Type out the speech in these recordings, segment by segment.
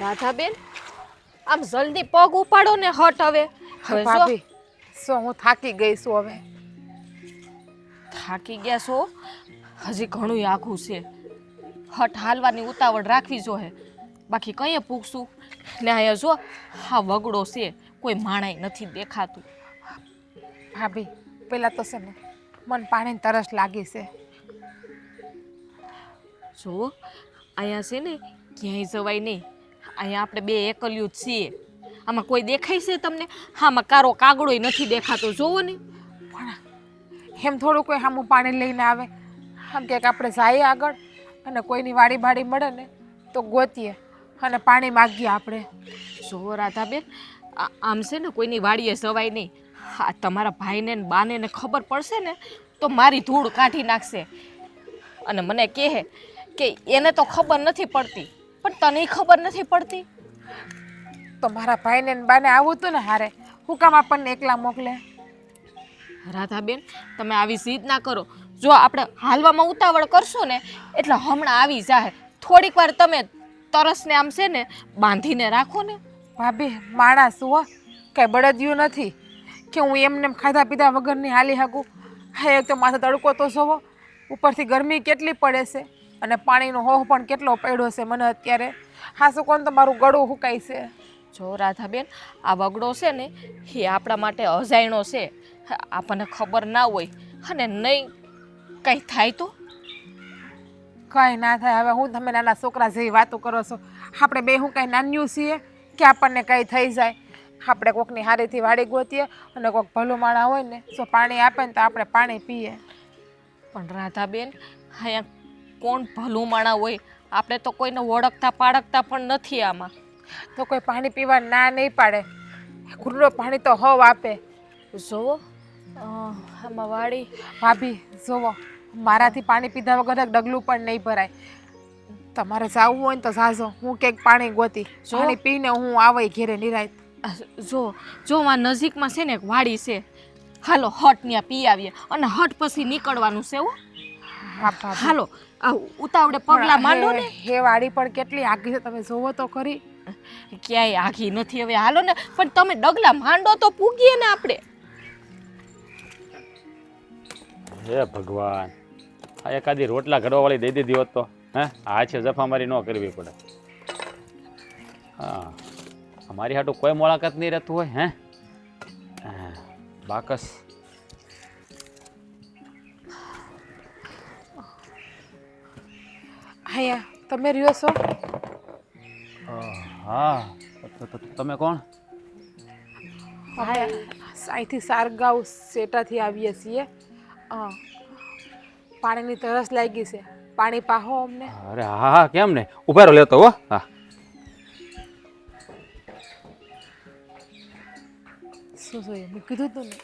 રાધાબેન, આમ જલ્દી પગ ઉપાડો ને હટ હવે. હવે જો ભાભી શું હું થાકી ગઈ છું હવે. થાકી ગયા છો? હજી ઘણું આઘું છે. હટ હાલવાની ઉતાવળ રાખવી જોઈએ, બાકી કઈએ પૂગશું ને. અહીંયા જો હા વગડો છે, કોઈ માણાય નથી દેખાતું. ભાભી પેલા તો છે ને મને પાણીની તરસ લાગી છે. જો અહીંયા છે ને ક્યાંય જવાય નહીં. અહીંયા આપણે બે એકલ્યું જ છીએ. આમાં કોઈ દેખાય છે તમને? આમાં કારો કાગડોય નથી દેખાતો, જોવો ને. પણ એમ થોડું કોઈ સામું પાણી લઈને આવે? આમ ક્યાંક આપણે જઈએ આગળ અને કોઈની વાડી બાડી મળે ને તો ગોતીએ અને પાણી માગીએ આપણે. જો રાધાબેન, આમ છે ને કોઈની વાડીએ જવાય નહીં. હા, તમારા ભાઈને ને બાને ને ખબર પડશે ને તો મારી ધૂળ કાઢી નાખશે. અને મને કહે કે એને તો ખબર નથી પડતી, પણ તને ખબર નથી પડતી. તો મારા ભાઈને ને બાને આવું હતું ને હારે, હું કામ આપણને એકલા મોકલે? રાધાબેન, તમે આવી જીદ ના કરો. જો આપણે હાલવામાં ઉતાવળ કરશું ને એટલે હમણાં આવી જાય. થોડીક વાર તમે તરસને આમ છે ને બાંધીને રાખો ને. ભાભી માણસ હો, કઈ બળદિયું નથી કે હું એમને ખાધા પીધા વગરની હાલી શકું. હા, એક તો માથે તડકો તો જોવો, ઉપરથી ગરમી કેટલી પડે છે અને પાણીનો હોહ પણ કેટલો પડ્યો છે મને અત્યારે. હા, શું કોણ તો મારું ગળું હુકાય છે. જો રાધાબેન, આ વગડો છે ને એ આપણા માટે અજાયણો છે. આપણને ખબર ના હોય અને નહીં કંઈ થાય તો? કંઈ ના થાય. હવે હું તમે નાના છોકરા જેવી વાતો કરો છો. આપણે બે હું કાંઈ નાન્યું છીએ કે આપણને કંઈ થઈ જાય? આપણે કોકની હારીથી વાડી ગોતીએ અને કોક ભલું માણા હોય ને જો પાણી આપે ને તો આપણે પાણી પીએ. પણ રાધાબેન, અહીંયા કોણ ભલું માણા હોય? આપણે તો કોઈને ઓળખતા પાળખતા પણ નથી. આમાં તો કોઈ પાણી પીવા ના નહીં પાડે. ઘૂંટડો પાણી તો હવ આપે. જોવો આમાં વાડી. ભાભી જોવો, મારાથી પાણી પીધા વગર એક ડગલું પણ નહીં ભરાય. તમારે જાવું હોય ને તો જાજો, હું કંઈક પાણી ગોતી પાણી પીને હું આવે ઘેરે નિરાય. જો આ નજીકમાં છે ને એક વાડી છે. હાલો હટ ત્યાં પી આવીએ અને હટ પછી નીકળવાનું છે. હાલો ઉતાવળે પગલા માંડો ને. હે વાડી પણ કેટલી આઘી છે, તમે જોવો તો ખરી. ક્યાંય આઘી નથી. હવે હાલો ને, પણ તમે ડગલા માંડો તો પૂગીએ ને આપણે. હે ભગવાન, આ એકાદી રોટલા ઘડવાવાળી દઈ દીધી હોત તો હે આ છે જફામારી ન કરવી પડે. હા, અમારી હાટું કોઈ મુલાકાત નહીં રહેતું હોય. હે બાકસ. અહીંયા તમે રહ્યો છો? હા, તમે કોણ? અહીંથી સારગાંવ સેટાથી આવીએ છીએ. પાણીની તરસ લાગી છે, પાણી પાહો અમને. અરે હા હા, કેમ ને, ઉભા રહો, લેતો હો. હા, શું જોઈએ? મેં કીધું તું ને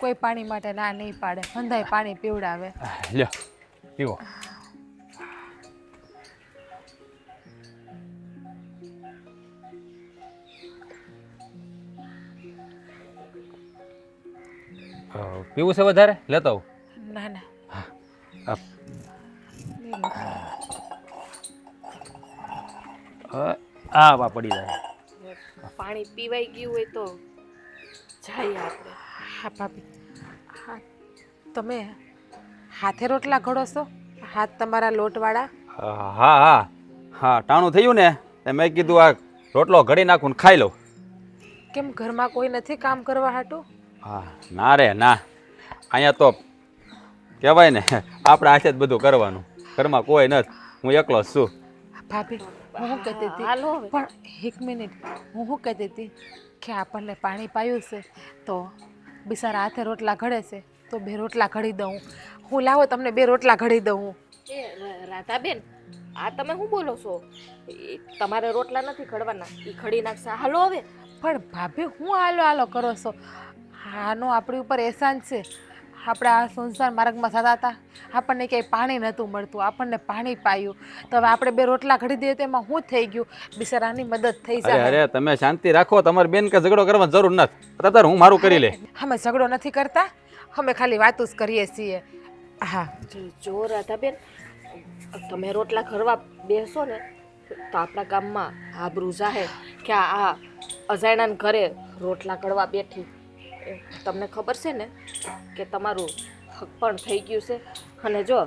કોઈ પાણી માટે ના નહીં પાડે, હંધાય પાણી પીવડાવે. લ્યો પીવો. પીવું છે વધારે? લેતો આવું. ના ના, આ પડી જાય. પાણી પીવાઈ ગયું હોય તો જાય આપણે. હા ભાભી, હા તમે હાથે રોટલા ઘડો છો? હાથ તમારા લોટવાળા? હા હા હા, ટાણું થયું ને મેં કીધું આ રોટલો ઘડી નાખું ને ખાઈ લઉં. કેમ ઘરમાં કોઈ નથી કામ કરવા હાટું? હા, ના રે ના, અહીંયા તો કહેવાય ને આપણે હાથે જ બધું કરવાનું. ઘરમાં કોઈ નથી, હું એકલો જ છું. ભાભી હું શું કહેતી હતી, પણ એક મિનિટ, હું શું કહેતી હતી કે આપણને પાણી પાયું છે તો બિચારા હાથે રોટલા ઘડે છે તો બે રોટલા ઘડી દઉં. હું લાવો તમને બે રોટલા ઘડી દઉં. એ રાધાબેન, આ તમે શું બોલો છો? તમારે રોટલા નથી ઘડવાના, એ ઘડી નાખશે. હાલો હવે. પણ ભાભી હું હાલો હાલો કરો છો? આનો આપણી ઉપર એહસાન છે. આપણે આ સંસાર માર્ગમાં થતા હતા, આપણને ક્યાંય પાણી નહોતું મળતું, આપણને પાણી પાયું તો હવે આપણે બે રોટલા ઘડી દઈએ તો એમાં શું થઈ ગયું? બિચારાની મદદ થઈ જાય. અરે તમે શાંતિ રાખો, તમારી બેન કે ઝઘડો કરવાની જરૂર નથી. અત્યારે હું મારું કરી લે. અમે ઝઘડો નથી કરતા, અમે ખાલી વાતો જ કરીએ છીએ. હા જો રાધાબેન, તમે રોટલા ઘડવા બેસો ને તો આપણા ગામમાં આબરૂ જાહે કે આ અજાણ્યાને ઘરે રોટલા ઘડવા બેઠી. તમને ખબર છે ને કે તમારું હક પણ થઈ ગયું છે, અને જો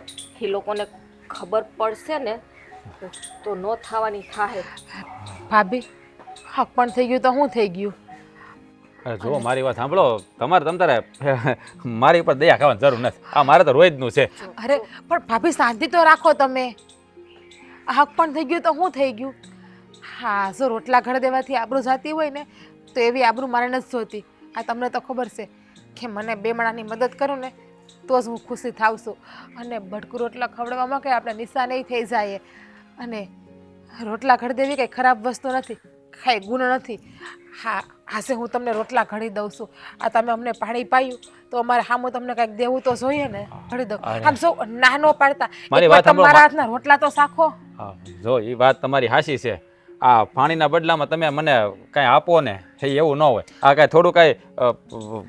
એ લોકોને ખબર પડશે ને તો ન થવાની થાહે. ભાભી હક પણ થઈ ગયું તો શું થઈ ગયું? અરે જો મારી વાત સાંભળો, તમારે મારી ઉપર દયા ખાવાની જરૂર નથી. આ મારે તો રોજનું છે. અરે પણ ભાભી શાંતિ તો રાખો તમે. હક પણ થઈ ગયું તો શું થઈ ગયું? હા, જો રોટલા ઘર દેવાથી આબરૂ જાતી હોય ને તો એવી આબરૂ મારે નથી જોતી. આ તમને તો ખબર છે કે મને બે માણાની મદદ કરું ને તો જ હું ખુશી થાવ છું. અને ભટકું રોટલા ખવડાવવામાં કંઈ આપણે નિશાને થઈ જાય. અને રોટલા ઘડી દેવી કંઈ ખરાબ વસ્તુ નથી, કાંઈ ગુણ નથી. હા, આજે હું તમને રોટલા ઘડી દઉં છું. આ તમે અમને પાણી પાયું તો અમારે સામું તમને કંઈક દેવું તો જોઈએ ને. ઘડી દઉં. આમ સૌ નાનો પાડતા તમારા હાથના રોટલા તો શાખો. હા, જો એ વાત તમારી હાચી છે. આ પાણીના બદલામાં તમે મને કાંઈ આપો ને એ એવું ન હોય. આ કાંઈ થોડું કાંઈ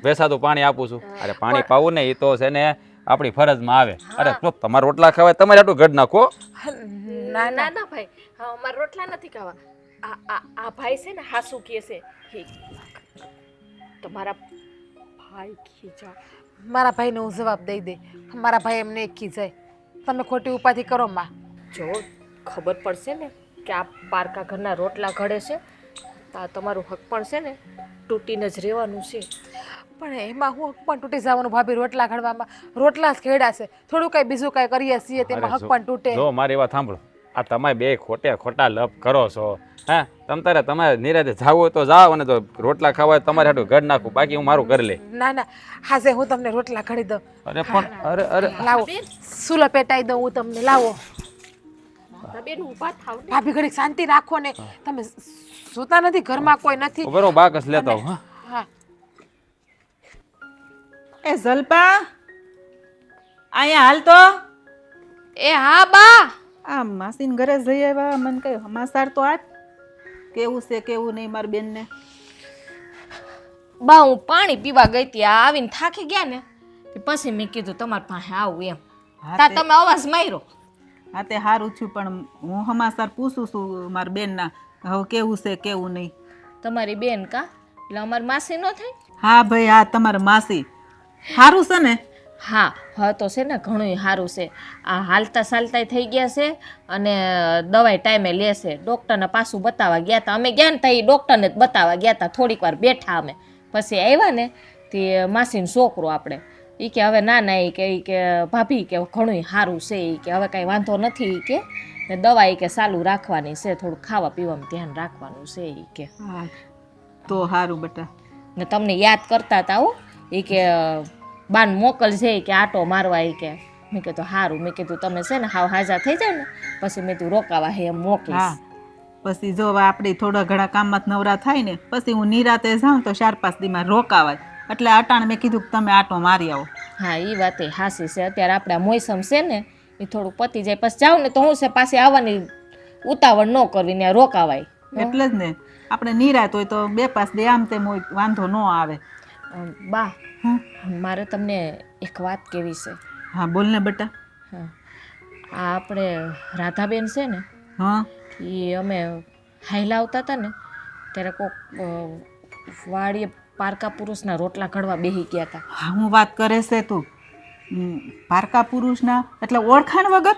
વેસાતું પાણી આપું છું. અરે પાણી પાવું ને એ તો છે ને આપણી ફરજમાં આવે. અરે તો તમારા રોટલા ખાવાય તમારે આટલું ઘડ નાખો. ના ના ના ભાઈ, હા અમારે રોટલા નથી ખાવા. આ ભાઈ છે ને હાસુ કહે છે. તમારા ભાઈ ખીજા. મારા ભાઈને હું જવાબ દઈ દે. મારા ભાઈ એમને એક ખીજાય. તમે ખોટી ઉપાધિ કરો માં. જો ખબર પડશે ને કે આ પારકા ઘરના રોટલા ઘડે છે તો આ તમારું હક પણ છે ને તૂટીને જ રહેવાનું છે. પણ એમાં હું હક પણ તૂટી જવાનું ભાભી? રોટલા ઘડવામાં રોટલા જ ખેડા છે, થોડું કાંઈ બીજું કાંઈ કરીએ છીએ તેમાં હક પણ તૂટે. જો મારી વાત સાંભળો, આ તમે બે ખોટા લપ કરો છો. હા, તમારે નિરાતે જાવું હોય તો જાઓ, અને તો રોટલા ખાવા હોય તમારે હાટું ઘડ નાખું, બાકી હું મારું ઘર લે. ના ના, હાજે હું તમને રોટલા ઘડી દઉં. અરે પણ અરે લાવો, સુલો પેટાઈ દઉં હું તમને. લાવો બેન ઊભા થાવ ને. ભાભી ઘડી શાંતિ રાખો ને. તમે જોતા નથી ઘરમાં કોઈ નથી? બરોબર બાકસ લેતા હું. હા. એ જલપા, અહીંયા હાલ તો. એ હા બા. આ માસીન ઘરે જઈ આવ્યા, મને કઈ હમાસાર તો આજ કેવું છે કેવું નહીં મારી બેનને. બા હું પાણી પીવા ગઈ હતી, આ આવીને થાકી ગયા ને પછી મેં કીધું તમારી પાસે આવું એમ. તા તમે અવાજ માર્યો. હા તે સારું છું, પણ હું હમાસાર પૂછું છું મારી બેનના, હવે કેવું છે કેવું નહીં. તમારી બેન કા એટલે અમારી માસી ન થઈ? હા ભાઈ, હા તમારી માસી. સારું છે ને? હા હા તો છે ને ઘણું સારું છે. આ હાલતા ચાલતા થઈ ગયા છે, અને દવાઈ ટાઈમે લેશે. ડૉક્ટરને પાછું બતાવવા ગયા હતા. અમે ગયા ને ત્યાં એ ડૉક્ટરને જ બતાવવા ગયા હતા. થોડીક વાર બેઠા અમે, પછી આવ્યા ને તે માસીનો છોકરો આપણે એ કે હવે ના ના એ કે ભાભી કે ઘણું સારું છે. એ કે હવે કાંઈ વાંધો નથી. એ કે ને દવા એ કે ચાલુ રાખવાની છે, થોડું ખાવા પીવામાં ધ્યાન રાખવાનું છે. એ કે હા તો સારું બેટા. ને તમને યાદ કરતા હતા હો. એ કે બાન મોકલ છે કે આટો મારવા. એ કે મેં કીધું સારું. મેં કીધું તમે છે ને હાવ હાજા થઈ જાય ને પછી મેં તું રોકાવા હે એમ મોકલીશ. પછી જો આપણી થોડા ઘણા કામમાં નવરા થાય ને પછી હું નિરાતે જાઉં તો 4-5 દીમાં રોકાવાય. એટલે અટાણ મેં કીધું કે તમે આટો મારી આવો. હા એ વાત એ હાસી છે. અત્યારે આપણે મોસમ છે ને એ થોડું પતી જાય પછી જાવ ને તો હું છે પાછી આવવાની ઉતાવળ ન કરવી ને રોકાવાય. એટલે જ ને આપણે નિરાત હોય તો 2-5 દી આમ તેમ હોય વાંધો ન આવે. બા મારે તમને એક વાત કહેવી છે. હા બોલ ને બેટા. હા આ આપણે રાધાબેન છે ને, હા એ અમે હાઈલા આવતા હતા ને ત્યારે કોક વાડીએ પારકા પુરુષના રોટલા ઘડવા બેસી ગયા હતા. હા હું વાત કરે છે તું? પારકા પુરુષના એટલે ઓળખાણ વગર?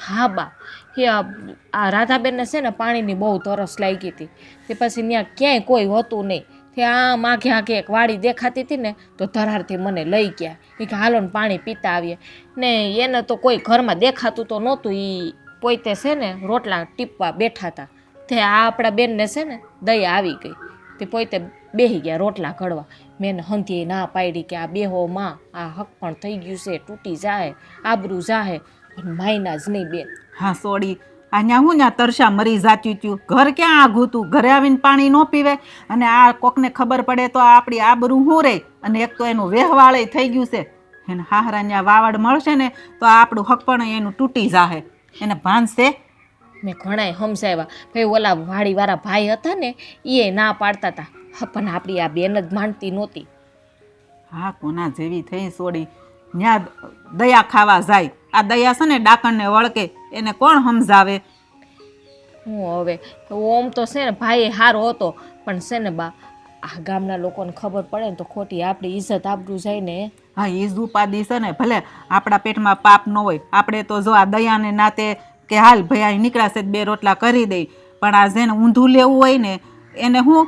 હા બા, એ આ રાધાબેનને છે ને પાણીની બહુ તરસ લાગી હતી. તે પછી ત્યાં ક્યાંય કોઈ હોતું નહીં. તે આમ આઘે આઘે એક વાડી દેખાતી હતી ને તો ધરારથી મને લઈ ગયા. એ કે હાલો ને પાણી પીતા આવીએ. ને એને તો કોઈ ઘરમાં દેખાતું તો નહોતું. એ પોતે છે ને રોટલા ટીપવા બેઠા હતા. તે આ આપણા બેનને છે ને દયા આવી ગઈ. તે પોતે બેસી ગયા રોટલા ઘડવા. મેં એને હંધીએ ના પાડી કે આ બેહો માં, આ હક પણ થઈ ગયું છે, તૂટી જાય, આબરૂ જાહે. પણ માયના જ નહીં બેન. હા સોડી, અહીંયા હું ત્યાં તરસા મરી જાચ્યું ત્યું. ઘર ક્યાં આઘું તું? ઘરે આવીને પાણી ન પીવે અને આ કોકને ખબર પડે તો આપણી આબરૂ શું રહે? અને એક તો એનું વેહવાળે થઈ ગયું છે. એને હાહરા ત્યાં વાવડ મળશે ને તો આપણું હક પણ એનું તૂટી જાહે. એને ભાન છે? મેં ઘણાય સમજાવ્યા. ભાઈ ઓલા વાડીવાળા ભાઈ હતા ને એ ના પાડતા હતા. પણ આપણી આ બેન જ માનતી નહોતી. હા કોના જેવી થઈ સોડી. ત્યાં દયા ખાવા જાય. આ દયા છે ને ડાકણને વળકે. એને કોણ સમજાવે? હું હવે ઓમ તો છે ને ભાઈ હારો હતો, પણ છે ને બા આ ગામના લોકોને ખબર પડે ને તો ખોટી આપણી ઇજ્જત આબરૂ જાય ને. હા એ જ ઉપાધિ છે ને. ભલે આપણા પેટમાં પાપ ન હોય, આપણે તો જો આ દયાને નાતે કે હાલ ભાઈ અહીં નીકળાશે 2 રોટલા કરી દઈ, પણ આ જેને ઊંધું લેવું હોય ને એને હું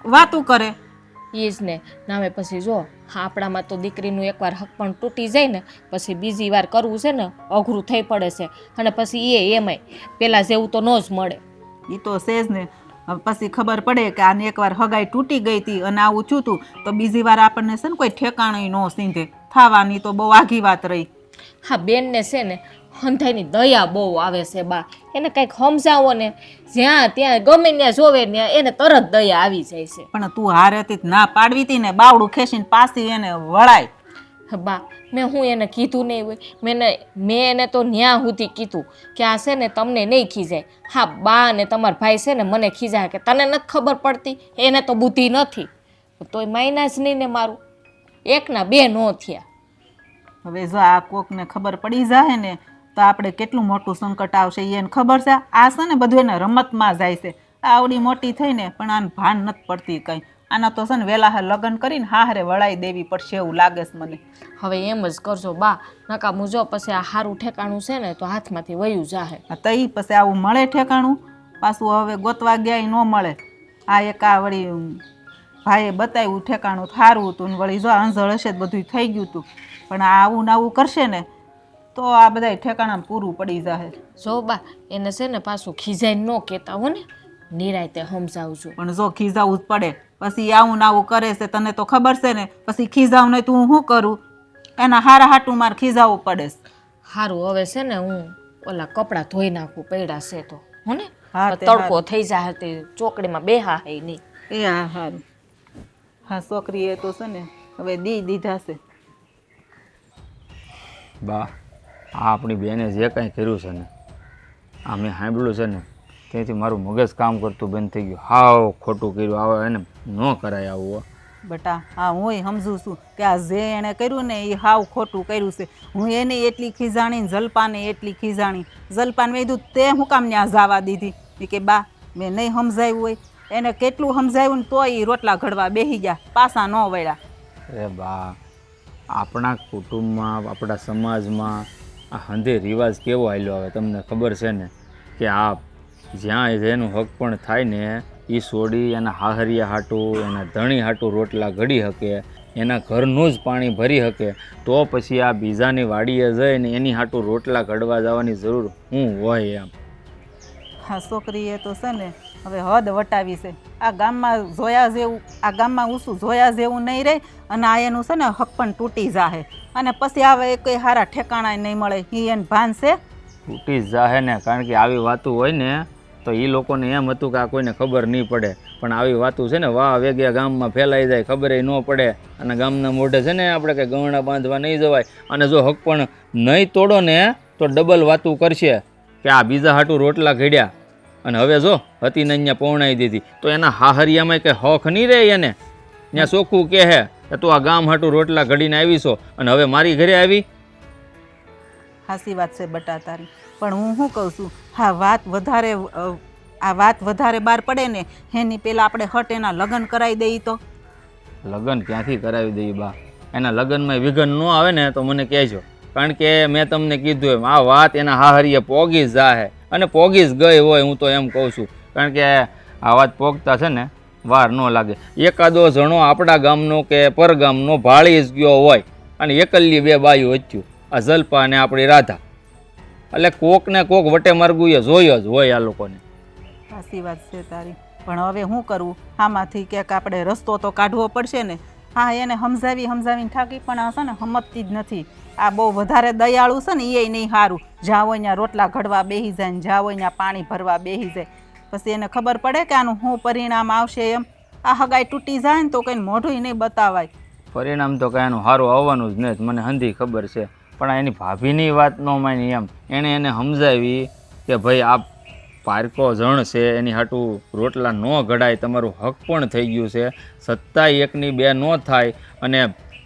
વાતું કરે. એ જ ને નામે પછી જો આપણામાં તો દીકરીનું એકવાર હક પણ તૂટી જાય ને પછી બીજી વાર કરવું છે ને અઘરું થઈ પડે છે, અને પછી એમાંય પહેલાં જેવું તો ન જ મળે. એ તો છે જ ને. હવે પછી ખબર પડે કે આને એકવાર હગાઈ તૂટી ગઈ હતી અને આવું થયું તો બીજી વાર આપણને છે ને કોઈ ઠેકાણું ન સીંધે. થવાની તો બહુ આઘી વાત રહી. હા બેનને છે ને હંધાઈની દયા બહુ આવે છે બા, એને કંઈક સમજાવો ને જ્યાં ત્યાં ગમે ત્યાં જોવે ને એને તરત દયા આવી જાય છે. પણ તું હારે હતી ના પાડવી હતી ને, બાવડું ખેંચીને પાછી એને વળાય. બા મેં હું એને કીધું નહીં હોય, મેં એને તો ન્યા સુધી કીધું કે આ છે ને તમને નહીં ખીજાય. હા બા અને તમારા ભાઈ છે ને મને ખીજાય કે તને નથી ખબર પડતી, એને તો બુદ્ધિ નથી. તોય માયના જ નહીં ને મારું, 1ના 2 ન થયા. હવે જો આ કોકને ખબર પડી જાય ને તો આપણે કેટલું મોટું સંકટ આવશે એને ખબર છે. આ છે ને બધું એને રમતમાં જાય છે. આવડી મોટી થઈને પણ આને ભાન નથી પડતી કંઈ. આના તો છે ને વહેલા લગ્ન કરીને હારે વળાઈ દેવી પડશે એવું લાગે છે મને. હવે એમ જ કરજો બા, નકા મુજો પછી આ સારું ઠેકાણું છે ને તો હાથમાંથી વયું જાહે. તઈ પછી આવું મળે ઠેકાણું? પાછું હવે ગોતવા ગયા ન મળે. આ એક આ વળી ભાઈએ બતાવ્યું ઠેકાણું સારું હતું ને વળી જો આંઝળ હશે બધું થઈ ગયું હતું, પણ આવું ને આવું કરશે ને તો આ બધા ઠેકાણા પૂરું પડી જાય. જો બા એને છે ને પાછું ખીજાઈને ન કહેતા હો ને, નિરાયતે સમજાવજો. પણ જો ખીજાવું જ પડે. પછી આવું ને આવું કરે છે તને તો ખબર છે ને, પછી ખીજાવ નહીં તું શું કરું? એના હારા હાટું મારે ખીજાવવું પડે. સારું હવે છે ને હું ઓલા કપડાં ધોઈ નાખું પડ્યા છે તો હો ને, હા, તે તડકો થઈ જાય તે ચોકડીમાં બેહા હે નહીં. એ હા સારું. હા છોકરી એ તો છે ને હવે દીધા છે. બા આ આપણી બેને જે કાંઈ કર્યું છે ને, આ મેં સાંભળ્યું છે ને તેથી મારું મગજ કામ કરતું બંધ થઈ ગયું. હાવ ખોટું કર્યું, આવે એને ન કરાય આવું. બટા હા હું સમજુ છું કે આ જે એણે કર્યું ને એ હાવ ખોટું કર્યું છે. હું એને એટલી ખીજાણી ને જલપાને એટલી ખીજાણી. જલપાને મેં કીધું તે હું કામ ત્યાં જવા દીધી? એ કે બા મેં નહીં સમજાવ્યું હોય. એને કેટલું સમજાવ્યું ને તોય એ રોટલા ઘડવા બેસી ગયા, પાછા ન વળ્યા. અરે બા આપણા કુટુંબમાં આપણા સમાજમાં આ હંધે રિવાજ કેવો હાલ્યો આવે તમને ખબર છે ને, કે આ જ્યાં જેનું હક પણ થાય ને એ છોડી એના હાહરિયા હાટું એના ધણી હાટું રોટલા ઘડી શકે, એના ઘરનું જ પાણી ભરી શકે, તો પછી આ બીજાની વાડીએ જઈને એની હાટું રોટલા ઘડવા જવાની જરૂર શું હોય એમ? હા છોકરીએ તો છે ને હવે હદ વટાવી છે. આ ગામમાં જોયા જેવું, આ ગામમાં ઊંચું જોયા જેવું નહીં રહે અને આ એનું છે ને હક પણ તૂટી જાહે અને પછી આવે કંઈ સારા ઠેકાણા નહીં મળે. એ એને ભાન છે? તૂટી જ જાહે ને, કારણ કે આવી વાતું હોય ને તો એ લોકોને એમ હતું કે આ કોઈને ખબર નહીં પડે, પણ આવી વાતું છે ને વાહ વેગ્યા ગામમાં ફેલાઈ જાય, ખબરે ન પડે, અને ગામના મોઢે છે ને આપણે કંઈ ગવણા બાંધવા નહીં જવાય. અને જો હક પણ નહીં તોડો ને તો ડબલ વાતું કરશે કે આ બીજા હાટું રોટલા ઘડ્યા, અને હવે જો હતી ને અહીંયા પૌણાઈ દીધી તો એના હાહરિયામાં કંઈ હક નહીં રહે એને. ત્યાં ચોખ્ખું કહે કે તું આ ગામ હાટું રોટલા ઘડીને આવીશો અને હવે મારી ઘરે આવી. સાચી વાત છે બટા તારી, પણ હું શું કહું છું, આ વાત વધારે બહાર પડે ને એની પહેલાં આપણે હટ એના લગ્ન કરાવી દઈએ તો? લગ્ન ક્યાંથી કરાવી દઈએ બા? એના લગ્નમાં વિઘન ન આવે ને તો મને કહેજો, કારણ કે મેં તમને કીધું એમ આ વાત એના હાહરીએ પોગી જ જાહે અને પોગી જ ગઈ હોય. હું તો એમ કહું છું, કારણ કે આ વાત પોગતા છે ને વાર ન લાગે. એકાદો જણો આપણા ગામનો કે પરગામનો ભાળી જ ગયો હોય અને એકલી 2 બાયું વચ્યું, આ જલપા અને આપણી રાધા, એટલે કોક ને કોક વટે માર્ગું એ જોયો જ હોય આ લોકોને. સાચી વાત છે તારી, પણ હવે શું કરવું? આમાંથી ક્યાંક આપણે રસ્તો તો કાઢવો પડશે ને. હા એને સમજાવીને થાકી, પણ આ છે ને સમજતી જ નથી. આ બહુ વધારે દયાળુ છે ને એ નહીં સારું. જ્યાં હોય ત્યાં રોટલા ઘડવા બેસી જાય ને જ્યાં હોય ત્યાં પાણી ભરવા બેસી જાય. પછી એને ખબર પડે કે આનું શું પરિણામ આવશે એમ. આ હગાઈ તૂટી જાય ને તો કંઈ મોઢું નહીં બતાવાય. પરિણામ તો કાંઈ એનું સારું આવવાનું જ નહીં, મને હંધી ખબર છે. પણ એની ભાભીની વાત ન માની એમ. એણે એને સમજાવી કે ભાઈ આ પારકો જણ છે એની હાટું રોટલા ન ઘડાય, તમારું હક પણ થઈ ગયું છે, સત્તાય 1ની 2 ન થાય અને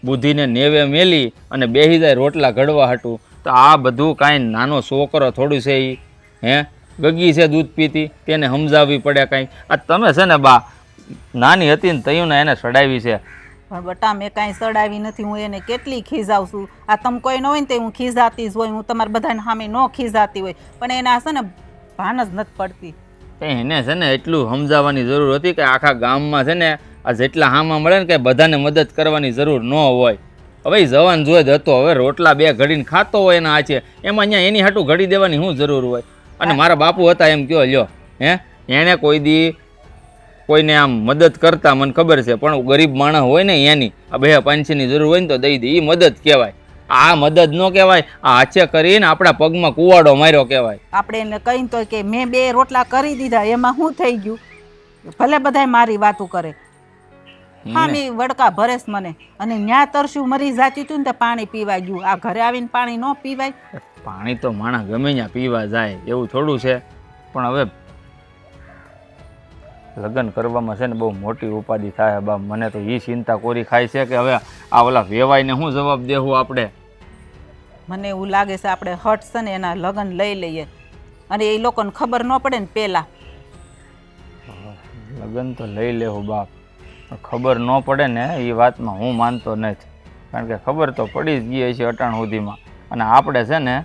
બુદ્ધિને નેવે મેલી અને બેસી જાય રોટલા ઘડવા હાટું, તો આ બધું કાંઈ નાનો છોકરો થોડું છે એ હે? ગગી છે દૂધ પીતી તેને સમજાવવી પડે કાંઈ. આ તમે છે ને બા નાની હતી ને તયું ને એને સડાવી છે. પણ બટા મેં કાંઈ સડાવી નથી. હું એને કેટલી ખીજાવું છું. આ તમે કોઈ ન હોય ને તો હું ખીજાતી જ હોય. હું તમારા બધાને સામે ન ખીજાતી હોય, પણ એના છે ને ભાન જ નથી પડતી. એને છે ને એટલું સમજાવવાની જરૂર હતી કે આખા ગામમાં છે ને આ જેટલા હામાં મળે ને કે બધાને મદદ કરવાની જરૂર ન હોય. હવે જવાન જોઈ જ હતો. હવે રોટલા 2 ઘડીને ખાતો હોય ને આ છે એમાં અહીંયા એની હાટું ઘડી દેવાની શું જરૂર હોય? અને મારા બાપુ હતા એમ કયો લ્યો એણે કોઈ દી કોઈને આમ મદદ કરતા મને ખબર છે, પણ ગરીબ માણસ હોય ને એની આ 2-5ની જરૂર હોય ને તો દઈ દે, એ મદદ કહેવાય. આ મદદ ન કહેવાય, આ હાચે કરીને આપણા પગમાં કુવાડો માર્યો કહેવાય. આપણે એને કહીને તો કે મેં 2 રોટલા કરી દીધા, એમાં શું થઈ ગયું? ભલે બધાય મારી વાતું કરે. હા મેં વડકા ભરેશ મને, અને ન્યા તરસ્યું મરી જાતી હતું ને તો પાણી પીવા ગયું. આ ઘરે આવીને પાણી ન પીવાય? પાણી તો માણસ ગમે ત્યાં પીવા જાય એવું થોડું છે. પણ હવે લગ્ન કરવામાં છે ને બહુ મોટી ઉપાધિ થાય બા. મને તો એ ચિંતા કોરી ખાય છે કે હવે આ ઓલા વેવાઈને શું જવાબ દેવું આપણે? મને એવું લાગે છે આપણે હટ છે ને એના લગ્ન લઈ લઈએ, અને એ લોકોને ખબર ન પડે ને પહેલાં. લગ્ન તો લઈ લેવું બાપ, ખબર ન પડે ને એ વાતમાં હું માનતો નથી. કારણ કે ખબર તો પડી જ ગઈ છે અટાણ સુધીમાં, અને આપણે છે ને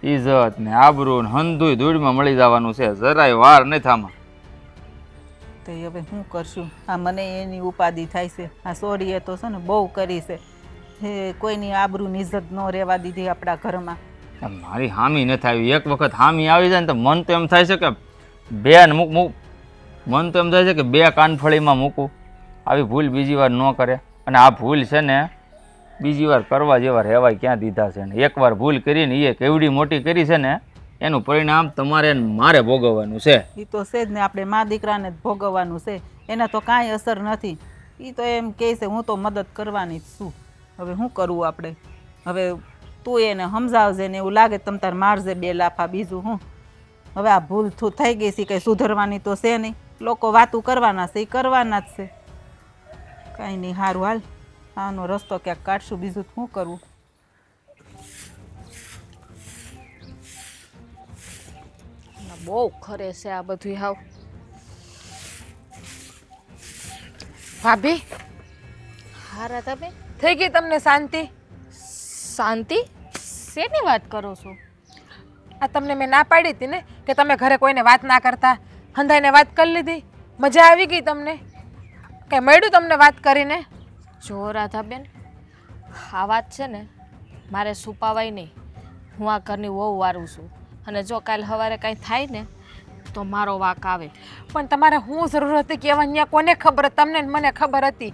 ઇજ્જત ને આબરૂ ને હંધુય ધૂળમાં મળી જવાનું છે. જરાય વાર નથી આમાં. તો હવે શું કરશું? આ મને એની ઉપાધિ થાય છે. આ સોરીએ તો છે ને બહુ કરી છે. હે કોઈની આબરૂની ઇજ્જત ન રહેવા દીધી આપણા ઘરમાં. મારી હામી નથી આવી. એક વખત હામી આવી જાય ને તો મન તો એમ થાય છે કે 2 મન તો એમ થાય છે કે 2 કાનફળીમાં મૂકું. આવી ભૂલ બીજી વાર ન કરે. અને આ ભૂલ છે ને બીજી વાર કરવા જેવા રહેવાય ક્યાં દીધા છે ને. એકવાર ભૂલ કરીને એ કેવડી મોટી કરી છે ને એનું પરિણામ તમારે મારે ભોગવવાનું છે. એ તો છે જ ને, આપણે મા દીકરાને જ ભોગવવાનું છે. એને તો કાંઈ અસર નથી. એ તો એમ કહે છે હું તો મદદ કરવાની જ છું. હવે શું કરવું આપણે? હવે તું એને સમજાવજે ને એવું લાગે તમ તાર મારજે 2 લાફા, બીજું હું. હવે આ ભૂલ થઈ ગઈ છે, કંઈ સુધરવાની તો છે નહીં. લોકો વાતું કરવાના છે, એ કરવાના જ છે. કાંઈ નહીં, સારું હાલ આનો રસ્તો ક્યાંક કાઢશું, બીજું શું કરવું? બહુ ખરે છે આ બધું. હાવ ભાભી હારા તમે થઈ ગઈ તમને શાંતિ? શાંતિ શેની વાત કરો છો? આ તમને મેં ના પાડી હતી ને કે તમે ઘરે કોઈને વાત ના કરતા. હંધાઈને વાત કરી લીધી, મજા આવી ગઈ તમને? કંઈ મળ્યું તમને વાત કરીને? જો રાધાબેન, આ વાત છે ને મારે છુપાવાય નહીં. હું આ ઘરની વહુ વારું છું, અને જો કાલ સવારે કાંઈ થાય ને તો મારો વાંક આવે. પણ તમારે શું જરૂર હતી કે અહીંયા કોને ખબર? તમને ને મને ખબર હતી.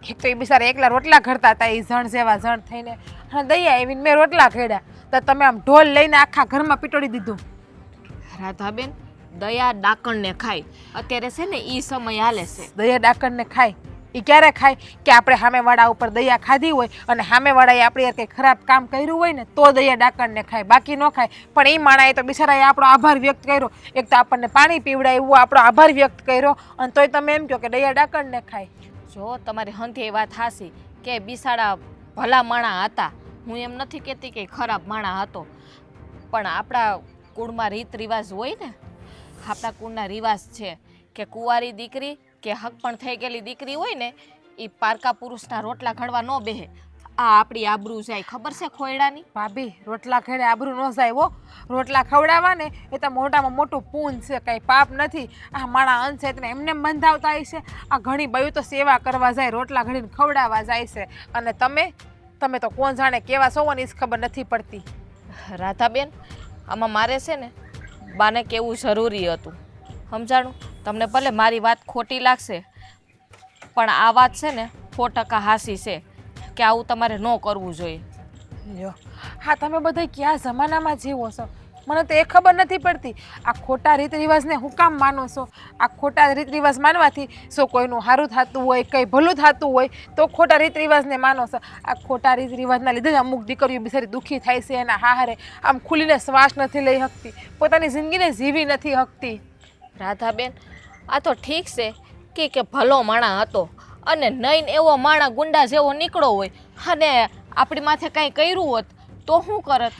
એક તો એ બિચારા એકલા રોટલા ઘડતા હતા, એ જણ જેવા જણ થઈને, અને દયા આવીને મેં રોટલા ઘડ્યા તો તમે આમ ઢોલ લઈને આખા ઘરમાં પીટોડી દીધું. રાધાબેન, દયા ડાકણને ખાય. અત્યારે છે ને એ સમય હાલે છે. દયા ડાકણને ખાય એ ક્યારે ખાય? કે આપણે સામેવાળા ઉપર દયા ખાધી હોય અને સામેવાળાએ આપણી કંઈ ખરાબ કામ કર્યું હોય ને તો દયા ડાકણને ખાય, બાકી ન ખાય. પણ એ માણાએ તો બિચારાએ આપણો આભાર વ્યક્ત કર્યો. એક તો આપણને પાણી પીવડાવ્યું, આપણો આભાર વ્યક્ત કર્યો, અને તોય તમે એમ કહો કે દયા ડાકણને ખાય. જો તમારી હંધી એ વાત હાસી કે બિસાડા ભલા માણા હતા. હું એમ નથી કહેતી કે ખરાબ માણા હતો, પણ આપણા કુળમાં રીત રિવાજ હોય ને, આપણા કુળના રિવાજ છે કે કુંવારી દીકરી કે હક પણ થઈ ગયેલી દીકરી હોય ને એ પારકા પુરુષના રોટલા ઘડવા ન બેહે. આ આપણી આબરૂ જાય, ખબર છે ખોયડાની? ભાભી, રોટલા ખેડે આબરૂ ન જાય હો. રોટલા ખવડાવવા ને એ તો મોટામાં મોટું પૂન છે, કંઈ પાપ નથી. આ માણા અંશ છે એટલે એમને બંધાવતા હોય છે. આ ઘણી બયું તો સેવા કરવા જાય, રોટલા ઘડીને ખવડાવવા જાય છે. અને તમે તો કોણ જાણે કેવા છો ને એ જ ખબર નથી પડતી. રાધાબેન, આમાં મારે છે ને બાને કેવું જરૂરી હતું, સમજાણું? તમને ભલે મારી વાત ખોટી લાગશે, પણ આ વાત છે ને 100% હાસી છે કે આવું તમારે ન કરવું જોઈએ. લ્યો, હા તમે બધા કયા જમાનામાં જીવો છો મને તો એ ખબર નથી પડતી. આ ખોટા રીત રિવાજને હું કામ માનો છો? આ ખોટા રીત રિવાજ માનવાથી શું કોઈનું સારું થતું હોય, કંઈ ભલું થતું હોય તો ખોટા રીત રિવાજને માનો છો? આ ખોટા રીત રિવાજના લીધે જ અમુક દીકરીઓ બિચારી દુઃખી થાય છે. એના હારે આમ ખુલીને શ્વાસ નથી લઈ શકતી, પોતાની જિંદગીને જીવી નથી શકતી. રાધાબેન, આ તો ઠીક છે કે ભલો માણા હતો, અને નહીં એવો માણા ગુંડા જેવો નીકળો હોય અને આપણી માથે કાંઈ કર્યું હોત તો શું કરત?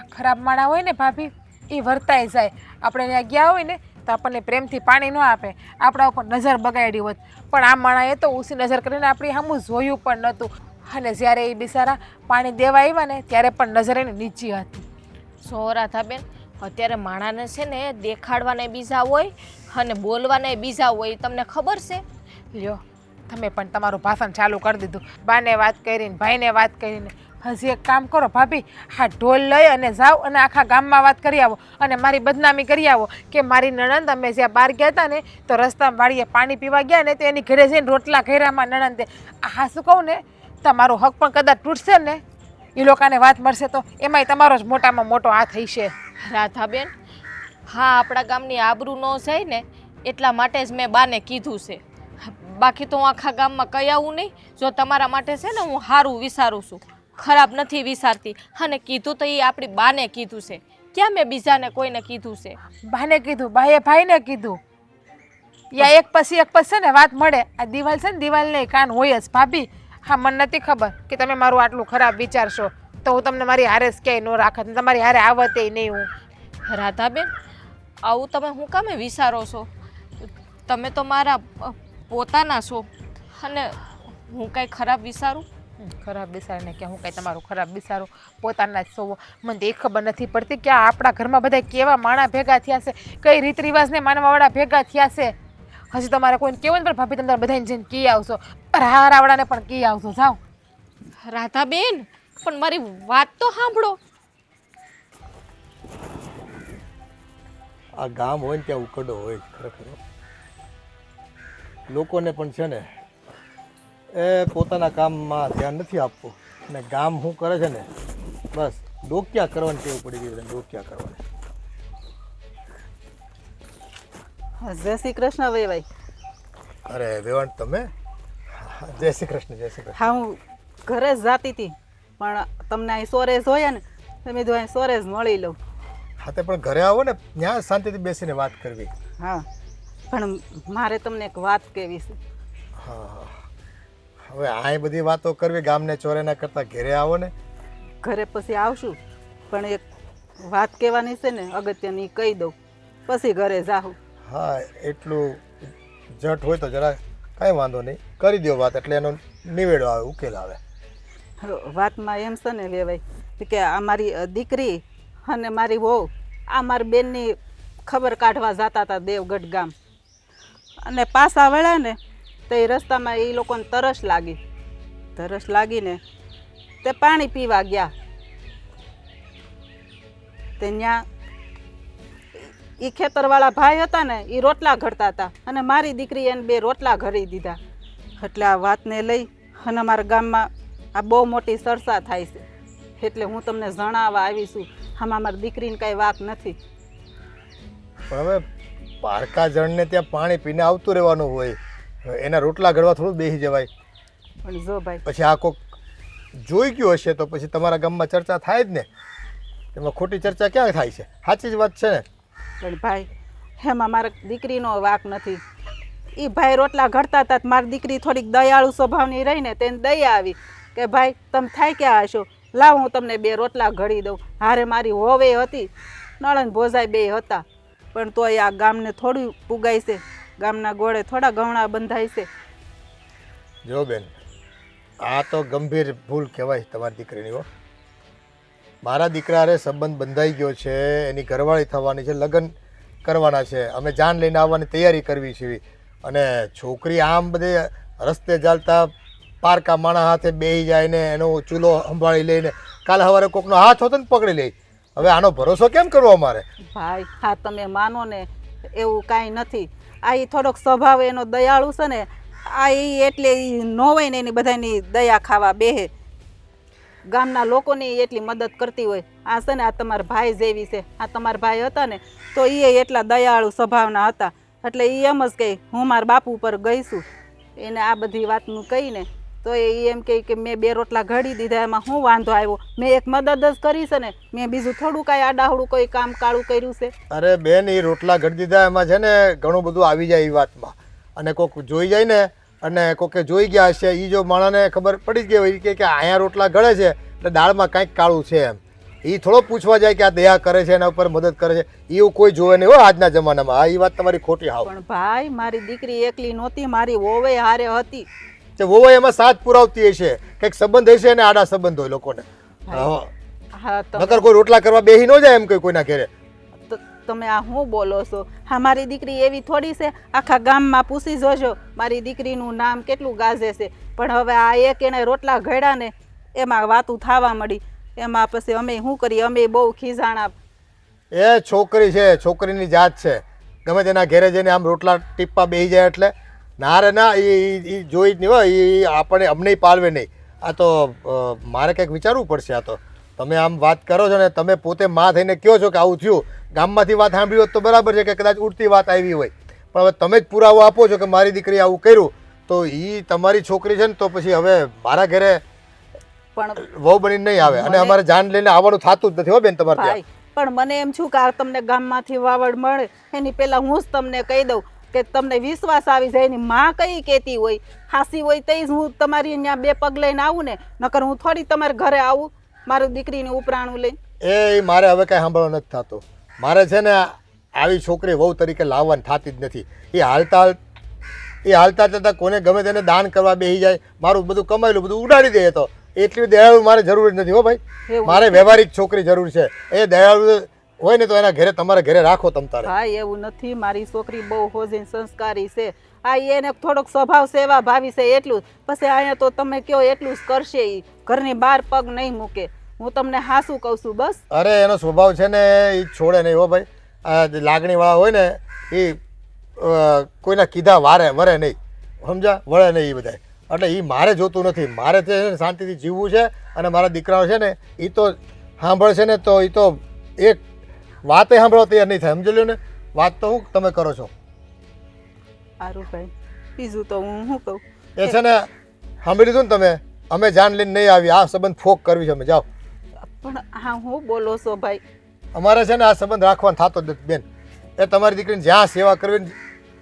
ખરાબ માણા હોય ને ભાભી, એ વર્તાઈ જાય. આપણે ત્યાં ગયા હોય ને તો આપણને પ્રેમથી પાણી ન આપે, આપણા ઉપર નજર બગાડી હોત. પણ આ માણાએ તો ઊંચી નજર કરીને આપણી સામું જોયું પણ નહોતું. અને જ્યારે એ બિચારા પાણી દેવા આવ્યા ને ત્યારે પણ નજર એની નીચી હતી. સો રાધાબેન, અત્યારે માણાને છે ને દેખાડવાને બીજા હોય અને બોલવાને બીજા હોય, તમને ખબર છે? લ્યો, તમે પણ તમારું ભાષણ ચાલુ કરી દીધું. બાને વાત કરીને, ભાઈને વાત કરીને. હજી એક કામ કરો ભાભી, હા ઢોલ લઈ અને જાઓ અને આખા ગામમાં વાત કરી આવો અને મારી બદનામી કરી આવો કે મારી નણંદ અમે જ્યાં બહાર ગયા હતા ને તો રસ્તામાં વાળીએ પાણી પીવા ગયા ને તો એની ઘરે જઈને રોટલા ઘેરામાં નણંદે. હા શું કહું ને, તમારો હક પણ કદાચ તૂટશે ને, એ લોકોને વાત મળશે તો એમાંય તમારો જ મોટામાં મોટો હાથ હશે. રાધાબેન, હા આપણા ગામની આબરૂ ન જાય ને એટલા માટે જ મેં બાને કીધું છે. બાકી તો હું આખા ગામમાં કહી આવું નહીં. જો તમારા માટે છે ને હું સારું વિચારું છું, ખરાબ નથી વિચારતી. અને કીધું તો એ આપણી બાને કીધું છે, ક્યાં મેં બીજાને કોઈને કીધું છે? બાને કીધું, બાએ ભાઈને કીધું. યા એક પછી છે ને વાત મળે. આ દિવાલ છે ને દિવાલને કાન હોય જ ભાભી. હા મને નથી ખબર કે તમે મારું આટલું ખરાબ વિચારશો તો હું તમને મારી હારે જ ક્યાંય ન રાખત, તમારી હારે આવતે નહીં હું. રાધાબેન, આવું તમે હું કામે વિચારો છો? તમે તો મારા પોતાના છો અને હું કાંઈ ખરાબ વિચારું? ખરાબ વિચારીને કે હું કાંઈ તમારું ખરાબ વિચારું? પોતાના જ છો. મને તો એ ખબર નથી પડતી કે આ આપણા ઘરમાં બધા કેવા માણા ભેગા થયા છે, કઈ રીત રિવાજને માનવાવાળા ભેગા થયા છે. હજી તમારે કોઈને કહેવું ને પણ ભાભી તમે બધાને જઈને કી આવશો, હારાવાળાને પણ કી આવશો. જાઓ. રાધાબેન, પણ મારી વાત તો સાંભળો. આ ગામ હોય ને ત્યાં ઉકરડો હોય જ ખરેખર. લોકોને પણ છે ને એ પોતાના કામમાં ધ્યાન નથી આપવું અને ગામ શું કરે છે ને બસ ડોક્યા કરવાની ટેવ પડી ગઈ, ડોક્યા કરવાની. જય શ્રી કૃષ્ણ વેવાઈ. અરે વેવાણ તમે? જય શ્રી કૃષ્ણ, જય શ્રી કૃષ્ણ. હા હું ઘરે જ જાતી હતી પણ તમને અહીં સોરેજ હોય ને તો મેં અહીં સોરેજ મળી લઉં. હા તે પણ ઘરે આવો ને ત્યાં શાંતિથી બેસીને વાત કરવી. હા પણ મારે તમને એક વાત કહેવી છે. હા હવે આ બધી વાતો કરવી ગામને ચોરેના કરતાં ઘરે આવો ને. ઘરે પછી આવશું પણ એક વાત કહેવાની છે ને અગત્યની કહી દઉં પછી ઘરે જાઉં. હા એટલું જટ હોય તો જરા કાંઈ વાંધો નહીં, કરી દો વાત એટલે એનો નિવેડો આવે, ઉકેલ આવે. વાતમાં એમ છે ને વેવાઈ કે આ મારી દીકરી અને મારી વહુ આ મારી બેનની ખબર કાઢવા જતા હતા દેવગઢ ગામ અને પાછા વળ્યા ને તો એ રસ્તામાં એ લોકોને તરસ લાગીને તે પાણી પીવા ગયા. તે ત્યાં એ ખેતરવાળા ભાઈ હતા ને એ રોટલા ઘડતા હતા અને મારી દીકરી એને 2 રોટલા ઘડી દીધા. એટલે આ વાતને લઈ અને અમારા ગામમાં આ બહુ મોટી ચર્ચા થાય છે એટલે હું તમને જણાવવા આવી છું. આમાં મારી દીકરીને કાંઈ વાક નથી. પણ હવે પારકા જણને ત્યાં પાણી પીને આવતું રહેવાનું હોય, એના રોટલા ઘડવા થોડું બેસી જવાય. પણ જો ભાઈ પછી આ કોક જોઈ ગયો હશે તો પછી તમારા ગામમાં ચર્ચા થાય જ ને. એમાં ખોટી ચર્ચા ક્યાં થાય છે? સાચી જ વાત છે ને. પણ ભાઈ એમાં મારા દીકરીનો વાક નથી. એ ભાઈ રોટલા ઘડતા હતા મારી દીકરી થોડીક દયાળુ સ્વભાવની રહીને તેને દયા આવી કે ભાઈ તમે થાય ક્યાં હશો, લાવ હું તમને 2 રોટલા ઘડી દઉં. હારે મારી હોવે હતી, નળન ભોજાઈ 2 હતા પણ તોય આ ગામને થોડું પુગાય છે, ગામના ગોળે થોડા ગહણા બંધાય છે. જો બેન આ તો ગંભીર ભૂલ કહેવાય તમારી દીકરીની. હો મારા દીકરા હારે સંબંધ બંધાઈ ગયો છે, એની ઘરવાળી થવાની છે, લગ્ન કરવાના છે, અમે જાન લઈને આવવાની તૈયારી કરવી છે અને છોકરી આમ બધે રસ્તે ચાલતા પારકા માણા હાથે બેસી જાય ને એનો ચૂલો સંભાળી લઈને કાલે સવારે કોકનો હાથ હોતો ને પકડી લે. હવે આનો ભરોસો કેમ કરવો અમારે? ભાઈ હા તમે માનો ને એવું કાંઈ નથી. આ એ થોડોક સ્વભાવ એનો દયાળુ છે ને આ એ એટલે એ ન હોય ને એની બધાની દયા ખાવા બેહે, ગામના લોકોની એટલી મદદ કરતી હોય. આ છે ને આ તમારા ભાઈ જેવી છે. આ તમારા ભાઈ હતા ને તો એ એટલા દયાળુ સ્વભાવના હતા એટલે એ એમ જ કહે હું મારા બાપુ ઉપર ગઈ છું. એને આ બધી વાતનું કહીને તો એ એમ કહે કે મેં 2 રોટલા ઘડી દીધા એમાં શું વાંધો આવ્યો, મેં એક મદદ જ કરી છે ને, મેં બીજું થોડું કાંઈ આડાહડું કોઈ કામ કાળું કર્યું છે. અરે બેન એ રોટલા ઘડી દીધા એમાં છે ને ઘણું બધું આવી જાય એ વાતમાં. અને કોક જોઈ જાય ને અને કોકે જોઈ ગયા હશે, એ જો માણસને ખબર પડી જ ગઈ હોય કે અહીંયા રોટલા ઘડે છે એટલે દાળમાં કાંઈક કાળું છે એમ. એ થોડો પૂછવા જાય કે આ દયા કરે છે એના ઉપર મદદ કરે છે એવું કોઈ જોવે નહીં હો આજના જમાનામાં. હા, એ વાત તમારી ખોટી હાવ. પણ ભાઈ મારી દીકરી એકલી નહોતી, મારી વોવે હારે હતી. તે વોવા એમાં સાથ પુરાવતી હશે, કંઈક સંબંધ હશે ને આડા સંબંધ હોય લોકોને. હા, હા નકર કોઈ રોટલા કરવા બેહી ન જાય એમ કોઈ કોઈના ઘરે. તમે આ શું બોલો છો? હા, મારી દીકરી એવી થોડી છે, આખા ગામમાં પૂછી જોજો મારી દીકરીનું નામ કેટલું ગાજે છે. પણ હવે આ એક એને રોટલા ઘડ્યા ને એમાં વાતું થવા મળી, એમાં પછી અમે શું કરીએ, અમે બહુ ખીજાણા. એ છોકરી છે, છોકરીની જાત છે, ગમે તેના ઘરે જઈને આમ રોટલા ટીપ્પા બેહી જાય એટલે ના રે ના, એ જોઈ જ નહીં હોય, એ આપણે અમને પાલવે નહીં. આ તો મારે કંઈક વિચારવું પડશે. આ તો તમે આમ વાત કરો છો ને, તમે પોતે માં થઈને કહો છો કે આવું થયું. ગામમાંથી વાત સાંભળી હોત તો બરાબર છે કે કદાચ ઉડતી વાત આવી હોય, પણ હવે તમે જ પુરાવો આપો છો કે મારી દીકરી આવું કર્યું, તો એ તમારી છોકરી છે ને, તો પછી હવે મારા ઘરે પણ વહુ બનીને નહીં આવે અને અમારે જાન લઈને આવવાનું થતું જ નથી હો બેન તમારે ત્યાં. ભાઈ પણ મને એમ છું કે આ તમને ગામમાંથી વાવડ મળે એની પહેલા હું જ તમને કહી દઉં કે તમને વિશ્વાસ આવી જાય. એની માં કઈ કહેતી હોય હાસી હોય તો જ હું તમારી અહીંયા બે પગ લઈને આવું ને, નકર હું થોડી તમારા ઘરે આવું મારી દીકરીને ઉપરાણું લઈને. એ મારે હવે કાંઈ સાંભળવા નથી થતું. મારે છે ને આવી છોકરી વહુ તરીકે લાવવાની થતી જ નથી. એ હાલતા જતાં કોને ગમે તેને દાન કરવા બેસી જાય, મારું બધું કમાયેલું બધું ઉડાડી દે. તો એટલી દયાળુ મારે જરૂર જ નથી હો ભાઈ. મારે વ્યવહારિક છોકરી જરૂર છે. એ દયાળુ હોય ને તો એના ઘરે તમારા ઘરે રાખો તમ તારે. હા, એવું નથી, મારી છોકરી બહુ હોજીન સંસ્કારી છે. આ એને થોડોક સ્વભાવ સેવા ભાવી છે એટલું જ. પછી અહીંયા તો તમે કહો એટલું જ કરશે. એ ઘરની બહાર પગ નહીં મૂકે. હું તમને હાસું કહું છું બસ. અરે એનો સ્વભાવ છે ને એ છોડે નહીં હો ભાઈ. આ લાગણીવાળા હોય ને એ કોઈના કીધા વરે નહીં, સમજા, વળે નહીં એ બધા. એટલે એ મારે જોતું નથી. મારે છે ને શાંતિથી જીવવું છે અને મારા દીકરાઓ છે ને એ તો સાંભળશે ને તો એ તો એક વાતે સાંભળવા તૈયાર નહીં થાય. સમજી લો ને, વાત તો હું તમે કરો છો. સારું ભાઈ, બીજું તો હું શું કહું. એ છે ને સાંભળી લીધું ને તમે, અમે જાન લઈને નહીં આવી. આ સંબંધ ફોક કરવી છે અમે. જાઓ. પણ હા, હું બોલો છો ભાઈ? અમારે છે ને આ સંબંધ રાખવાનો થતો જ નથી બેન. એ તમારી દીકરીને જ્યાં સેવા કરવી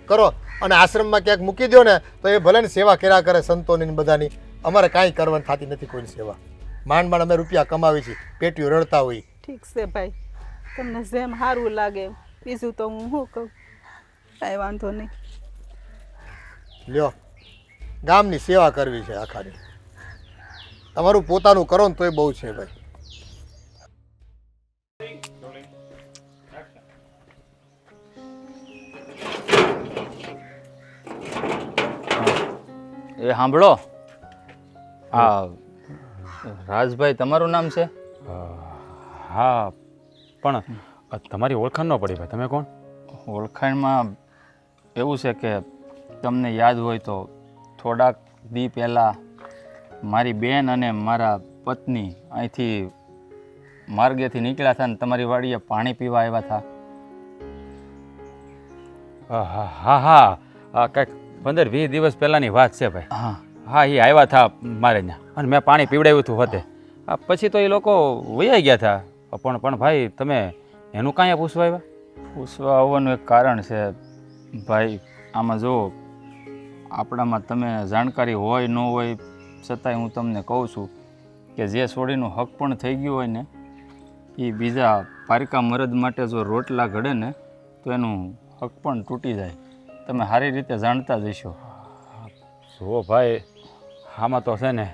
કરો અને આશ્રમમાં ક્યાંક મૂકી દો ને તો એ ભલે ને સેવા કર્યા કરે સંતોની બધાની. અમારે કાંઈ કરવાની થતી નથી કોઈની સેવા. માંડ માંડ અમે રૂપિયા કમાવી છીએ, પેટીઓ રડતા હોય. ઠીક છે ભાઈ, તમને જેમ સારું લાગે. બીજું તો હું શું કહું, કાંઈ વાંધો નહીં. લ્યો, ગામની સેવા કરવી છે આખાની. તમારું પોતાનું કરો ને તોય બહુ છે ભાઈ. એ સાંભળો, આ રાજભાઈ તમારું નામ છે? હા, પણ તમારી ઓળખાણ ન પડી ભાઈ. તમે કોણ? ઓળખાણમાં એવું છે કે તમને યાદ હોય તો થોડાક દી પહેલાં મારી બેન અને મારા પત્ની અહીંથી માર્ગેથી નીકળ્યા હતા ને તમારી વાડીએ પાણી પીવા આવ્યા હતા. હા હા, કંઈક 15-20 દિવસ પહેલાંની વાત છે ભાઈ. હા હા, એ આવ્યા હતા મારે ત્યાં અને મેં પાણી પીવડાવ્યું હતું હોતે. પછી તો એ લોકો વૈયા ગયા હતા. પણ ભાઈ તમે એનું કાંઈ પૂછવા આવ્યા? પૂછવા આવવાનું એક કારણ છે ભાઈ. આમાં જો આપણામાં તમે જાણકારી હોય ન હોય છતાંય હું તમને કહું છું કે જે છોડીનું હક પણ થઈ ગયું હોય ને એ બીજા પારકા મરદ માટે જો રોટલા ઘડે ને તો એનું હક પણ તૂટી જાય. તમે સારી રીતે જાણતા જ હશો. જુઓ ભાઈ, આમાં તો છે ને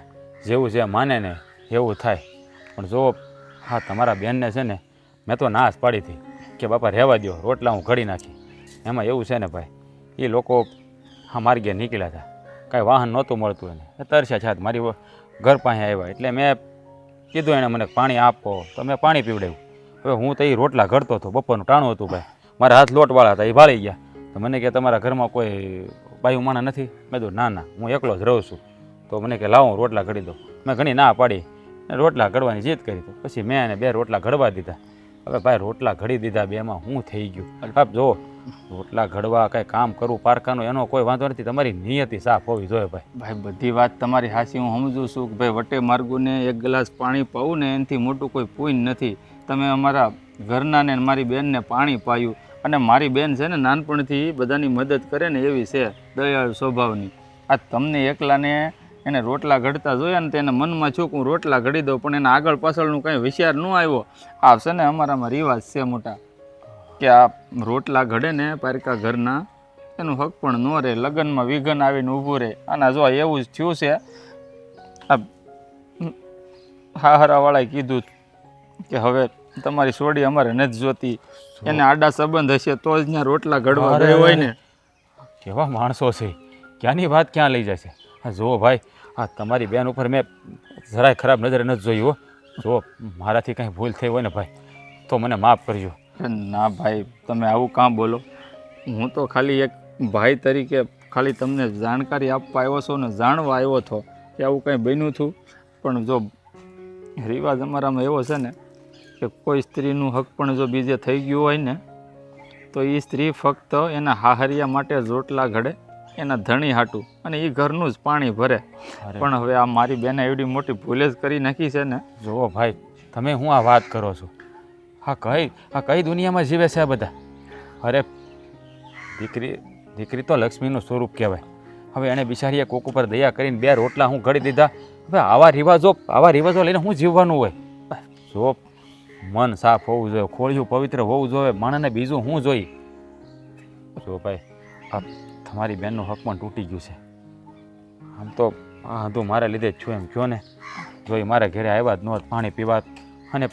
જેવું છે માને ને એવું થાય. પણ જુઓ, હા તમારા બેનને છે ને મેં તો ના જ પાડી હતી કે બાપા રહેવા દો, રોટલા હું ઘડી નાખી. એમાં એવું છે ને ભાઈ, એ લોકો હા માર્ગે નીકળ્યા હતા, કાંઈ વાહન નહોતું મળતું એને, તરસ્યા છાત મારી ઘર પાસે આવ્યા. એટલે મેં કીધું એણે મને પાણી આપો તો મેં પાણી પીવડાવ્યું. હવે હું તો એ રોટલા ઘડતો હતો, બપોરનું ટાણું હતું ભાઈ, મારા હાથ લોટવાળા હતા, એ ભાળી ગયા. તો મને કે તમારા ઘરમાં કોઈ બાયું માણા નથી? મેં કીધું ના ના, હું એકલો જ રહું છું. તો મને કે લાવો રોટલા ઘડી દો. મેં ઘણી ના પાડી, રોટલા ઘડવાની જીદ કરી. તો પછી મેં એને 2 રોટલા ઘડવા દીધા. હવે ભાઈ રોટલા ઘડી દીધા, બેમાં હું થઈ ગયું. બાપ જો, રોટલા ઘડવા કાંઈ કામ કરવું પારકાનું એનો કોઈ વાંધો નથી, તમારી નિયતિ સાફ હોવી જોઈએ ભાઈ. ભાઈ બધી વાત તમારી સાચી હું સમજું છું કે ભાઈ વટે માર્ગુને 1 ગ્લાસ પાણી પાવું ને એનાથી મોટું કોઈ પુણ્ય નથી. તમે અમારા ઘરનાને મારી બેનને પાણી પાયું અને મારી બેન છે ને નાનપણથી બધાની મદદ કરે ને એવી છે, દયાળુ સ્વભાવની. આ તમને એકલાને એને રોટલા ઘડતા જોયા ને તેના મનમાં છું કે હું રોટલા ઘડી દઉં, પણ એના આગળ પાછળનું કંઈ વિચાર ન આવ્યો. આ છે ને અમારામાં રિવાજ છે મોટા કે આ રોટલા ઘડે ને પારકા ઘરના એનું હક પણ ન રહે, લગ્નમાં વિઘન આવીને ઊભું રહે. અને જો એવું જ થયું છે. આ હાહરાવાળાએ કીધું કે હવે તમારી સોડી અમારે નથી જોતી, એને આડા સંબંધ હશે તો જ ત્યાં રોટલા ઘડવા ગયો હોય ને. કેવા માણસો છે, ક્યાંની વાત ક્યાં લઈ જાય છે. હા જુઓ ભાઈ, હા તમારી બેન ઉપર મેં જરાય ખરાબ નજરે નથી જોઈ હો. જો મારાથી કંઈ ભૂલ થઈ હોય ને ભાઈ તો મને માફ કરજો. ના ભાઈ, તમે આવું કામ બોલો. હું તો ખાલી એક ભાઈ તરીકે ખાલી તમને જાણકારી આપવા આવ્યો છો ને જાણવા આવ્યો હતો કે આવું કંઈ બન્યું હતું. પણ જો રિવાજ અમારામાં એવો છે ને કે કોઈ સ્ત્રીનું હક પણ જો બીજે થઈ ગયું હોય ને તો એ સ્ત્રી ફક્ત એના હાહરિયા માટે જ રોટલા ઘડે, એના ધણી હાટું, અને એ ઘરનું જ પાણી ભરે. પણ હવે આ મારી બેને એવડી મોટી ભૂલે જ કરી નાખી છે ને. જુઓ ભાઈ, તમે હું આ વાત કરો છો? હા કઈ દુનિયામાં જીવે છે આ બધા? અરે દીકરી તો લક્ષ્મીનું સ્વરૂપ કહેવાય. હવે એણે બિચારીએ કોક ઉપર દયા કરીને 2 રોટલા હું ઘડી દીધા. હવે આવા રિવાજો લઈને હું જીવવાનું હોય? જો મન સાફ હોવું જોઈએ, ખોળિયું પવિત્ર હોવું જોઈએ, માણસને બીજું હું જોઈ. જો ભાઈ, આ તમારી બેનનું હક પણ તૂટી ગયું છે. આમ તો આ હતું મારા લીધે જ છું એમ કહો ને. જો એ મારા ઘરે આવ્યા જ નહોત પાણી પીવા, અને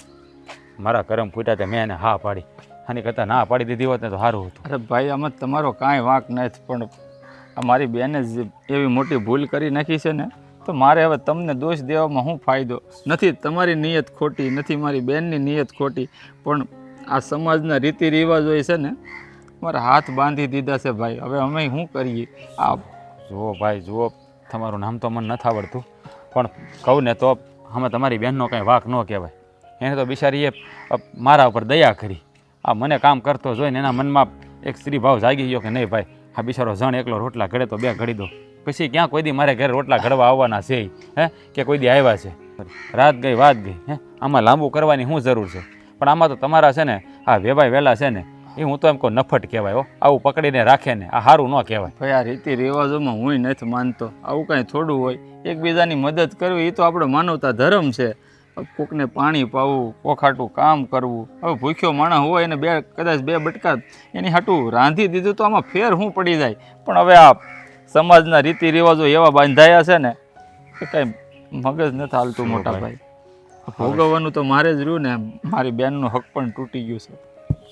મારા કરમ ફૂટ્યા તે મેં એને હા પાડી. આની કરતાં ના પાડી દીધી હોત ને તો સારું હતું. અરે ભાઈ, આમાં તમારો કાંઈ વાંક નથી, પણ આ મારી બેને જ એવી મોટી ભૂલ કરી નાખી છે ને તો મારે હવે તમને દોષ દેવામાં શું ફાયદો? નથી તમારી નિયત ખોટી, નથી મારી બેનની નિયત ખોટી, પણ આ સમાજના રીતિ રિવાજો છે ને મારા હાથ બાંધી દીધા છે ભાઈ. હવે અમે શું કરીએ? આ જુઓ ભાઈ જુઓ, તમારું નામ તો મને નથી આવડતું, પણ કહું ને તો આમાં તમારી બહેનનો કંઈ વાંક ન કહેવાય. એને તો બિચારીએ મારા ઉપર દયા કરી. આ મને કામ કરતો જોઈને એના મનમાં એક સ્ત્રી ભાવ જાગી ગયો કે નહીં ભાઈ, આ બિચારો જણ એકલો રોટલા ઘડે તો 2 ઘડી દો. પછી ક્યાં કોઈ દી મારે ઘરે રોટલા ઘડવા આવવાના છે હે કે કોઈ દી આવ્યા છે? રાત ગઈ વાત ગઈ. હે આમાં લાંબુ કરવાની શું જરૂર છે? પણ આમાં તો તમારા છે ને આ વેવાય વહેલા છે ને એ હું તો એમ કહું નફટ કહેવાય હો. આવું પકડીને રાખે ને આ સારું ન કહેવાય. ભાઈ, આ રીતિ રિવાજોમાં હું નથી માનતો. આવું કાંઈ થોડું હોય. એકબીજાની મદદ કરવી એ તો આપણો માનવતા ધર્મ છે. કોકને પાણી પાવું, કોખાટું કામ કરવું. હવે ભૂખ્યો માણસ હોય એને કદાચ 2 બટકા એની હાટું રાંધી દીધું તો આમાં ફેર શું પડી જાય? પણ હવે આ સમાજના રીતિ રિવાજો એવા બાંધાયા છે ને કે કાંઈ મગજ નથી હાલતું મોટા ભાઈ. ભોગવવાનું તો મારે જ રહ્યું ને. મારી બેનનું હક પણ તૂટી ગયું છે.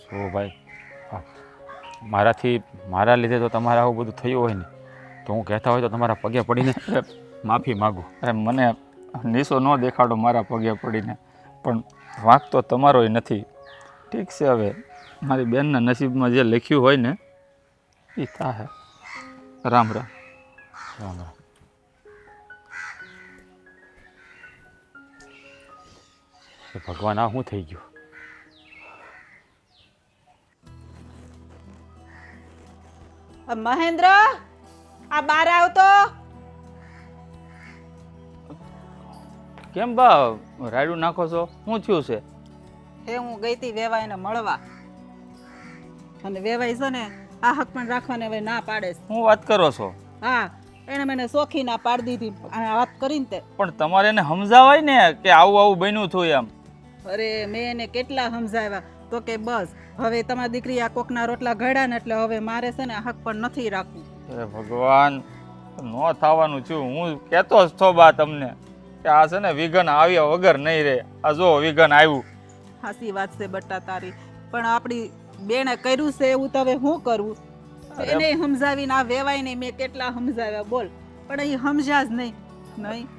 શું ભાઈ, મારા લીધે તો તમારે આવું બધું થયું હોય ને તો હું કહેતા હોય તો તમારા પગે પડીને માફી માગું. અરે મને નીસો ન દેખાડો મારા પગે પડીને, પણ વાંક તો તમારોય નથી. ઠીક છે, હવે મારી બેનના નસીબમાં જે લખ્યું હોય ને એ થાય. રામ રામ. રામ રામ. ભગવાન આ શું થઈ ગયું? મહેન્દ્ર, આ બહાર આવતો. કેમ બા રાયડું નાખો છો? શું થયું છે? હે હું ગઈ હતી વેવાઈને મળવા, અને વેવાઈ છે ને આ હક પણ રાખવાને હવે ના પાડે છે. શું વાત કરો છો? હા, એને મને સોખી ના પાડી દીધી આ વાત કરીને તે. પણ તમારે એને સમજાવાય ને કે આવું બન્યું હતું એમ. અરે મેં એને કેટલા સમજાવ્યા તો કે બસ હવે તમારી દીકરી આ કોકના રોટલા ઘડ્યા ને એટલે હવે મારે છે ને આ હક પણ નથી રાખવું. અરે ભગવાન, ન થવાનું છું. હું કહેતો જ છો બા તમને કે આ છે ને વિઘન આવ્યા વગર નહીં રહે. આ જો વિઘન આવ્યું. હાસી વાત છે બટ્ટા તારી, પણ આપણી બેને કર્યું છે એવું તો હવે શું કરવું? એને સમજાવીને આ વેવાઈને મેં કેટલા સમજાવ્યા બોલ, પણ એ સમજ્યા જ નહીં.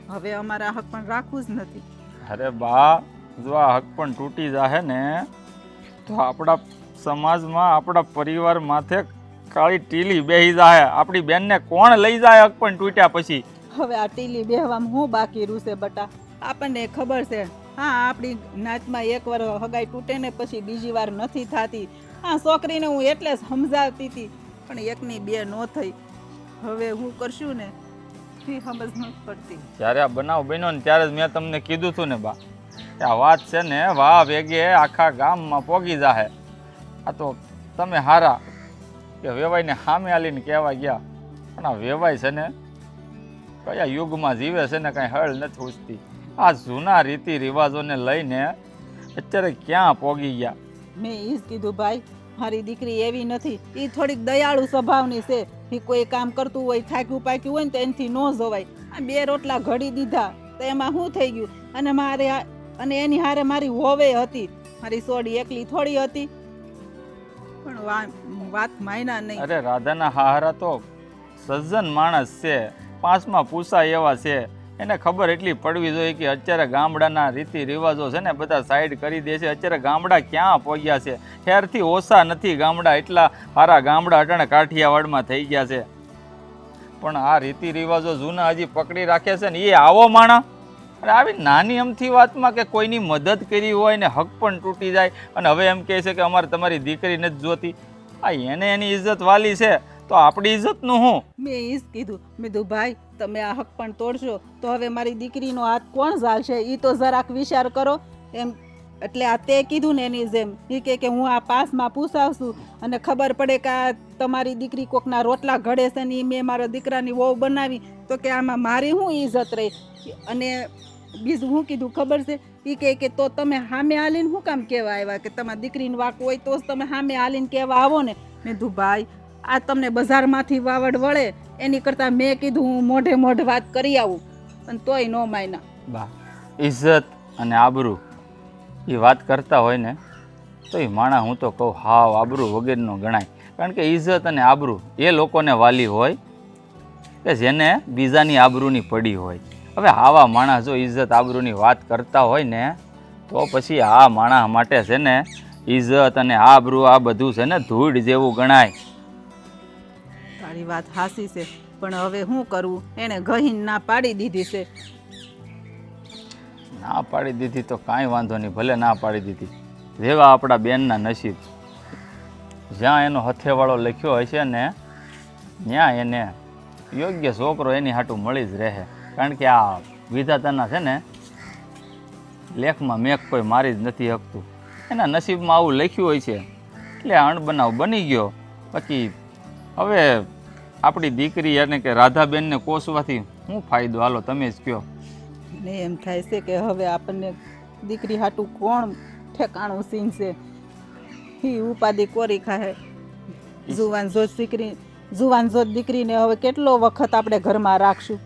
હવે અમારા હક પણ રાખવું જ નથી. અરે બા, જો આ હક પણ તૂટી જાય ને તો આપણા સમાજમાં આપણા પરિવાર માથે કાળી ટીલી બેહી જાય. આપણી બેનને કોણ લઈ જાય હક પણ તૂટ્યા પછી? હવે આ ટીલી બેહવામાં હું બાકી રહ્યું છે બટા? આપણને ખબર છે, હા આપણી નાચમાં એકવાર હગાઈ તૂટે ને પછી બીજી વાર નથી થતી. આ છોકરીને હું એટલે સમજાવતી હતી પણ એકની 2 ન થઈ. હવે હું કરશું ને એ સમજ નથી પડતી. જ્યારે આ બનાવ બન્યો ને ત્યારે જ મેં તમને કીધું હતું ને બા કે આ વાત છે ને વાહ વેગે આખા ગામમાં પોગી જાહે. આ તો તમે હારા કે વેવાઈને સામે આલીને કહેવા ગયા, પણ આ વેવાય છે ને કયા યુગમાં જીવે છે ને કાંઈ હળ નથી ઉઠતી. આ જૂના રીતિ રિવાજોને લઈને અત્યારે ક્યાં પોગી ગયા. મેં ઈ જ કીધું ભાઈ, મારી દીકરી એવી નથી, એ થોડીક દયાળુ સ્વભાવની છે. એ કોઈ કામ કરતું હોય, થાક્યું પાક્યું હોય ને તો એનાથી ન જોવાય. આ 2 રોટલા ઘડી દીધા તો એમાં શું થઈ ગયું? અને એની હારે મારી હોવે હતી, મારી સોડી એકલી થોડી હતી. પણ વાત માયના નહીં. અરે રાધાના હારા તો સજ્જન માણસ છે, 5માં પૂછાય એવા છે. એને ખબર એટલી પડવી જોઈએ કે અત્યારે ગામડાના રીતિ રિવાજો છે ને બધા સાઈડ કરી દે છે. અત્યારે ગામડા ક્યાં પહોંચ્યા છે? ઠેરથી ઓછા નથી ગામડા, એટલા સારા ગામડા અટાણે કાઠિયાવાડમાં થઈ ગયા છે. પણ આ રીતિ રિવાજો જૂના હજી પકડી રાખે છે ને એ આવો માણા. અને આવી નાની અમથી વાતમાં કે કોઈની મદદ કરી હોય ને હક પણ તૂટી જાય અને હવે એમ કહે છે કે અમારે તમારી દીકરી નથી જોતી. આ એને એની ઇજ્જત વાલી છે તો આપણી ઇજ્જતનું હું? મેં ઈ જ કીધું, મેં કીધું ભાઈ તમે આ હક પણ તોડશો તો હવે મારી દીકરીનો હાથ કોણ ઝાલશે? એ તો જરાક વિચાર કરો એમ. એટલે આ તે કીધું ને એની જેમ એ કે હું આ પાસમાં પૂછાવશું અને ખબર પડે કે આ તમારી દીકરી કોકના રોટલા ઘડે છે ને મેં મારા દીકરાની વહુ બનાવી તો કે આમાં મારી શું ઇજ્જત રહી? અને બીજું શું કીધું ખબર છે? એ કે તો તમે સામે હાલીને શું કામ કહેવા આવ્યા? કે તમારી દીકરીને વાક હોય તો જ તમે સામે હાલીને કહેવા આવો ને. મેં કીધું ભાઈ આ તમને બજારમાંથી વાવડ વળે એની કરતાં મેં કીધું હું મોઢે વાત કરી આવું, અને તોય ન માયના. બા ઇજ્જત અને આબરૂ એ વાત કરતા હોય ને તો એ માણા હું તો કહું હાવ આબરૂ વગેરેનો ગણાય. કારણ કે ઇજ્જત અને આબરૂ એ લોકોને વાલી હોય કે જેને બીજાની આબરૂની પડી હોય. હવે આવા માણસ જો ઇજ્જત આબરૂની વાત કરતા હોય ને તો પછી આ માણસ માટે છે ને ઇજ્જત અને આબરૂ આ બધું છે ને ધૂળ જેવું ગણાય. તારી વાત હાસી છે, પણ હવે શું કરવું? એને ગહીન ના પાડી દીધી છે. ના પાડી દીધી તો કાંઈ વાંધો નહીં, ભલે ના પાડી દીધી. જેવા આપણા બેનના નસીબ, જ્યાં એનો હથેવાળો લખ્યો હશે ને ત્યાં એને યોગ્ય છોકરો એની હાટું મળી જ રહે. કારણ કે આ વિધાતાના છે ને લેખમાં મેઘ કોઈ મારી જ નથી શકતું. એના નસીબમાં આવું લખ્યું હોય છે એટલે અણબનાવ બની ગયો. બાકી હવે આપણી દીકરી અને કે રાધાબેનને કોસવાથી શું ફાયદો? હાલો તમે જ કહો. ને એમ થાય છે કે હવે આપણને દીકરી હાટું કોણ ઠેકાણું સીનશે? એ ઉપાધિ કોરી ખાહે. જુવાન જોત દીકરીને હવે કેટલો વખત આપણે ઘરમાં રાખશું?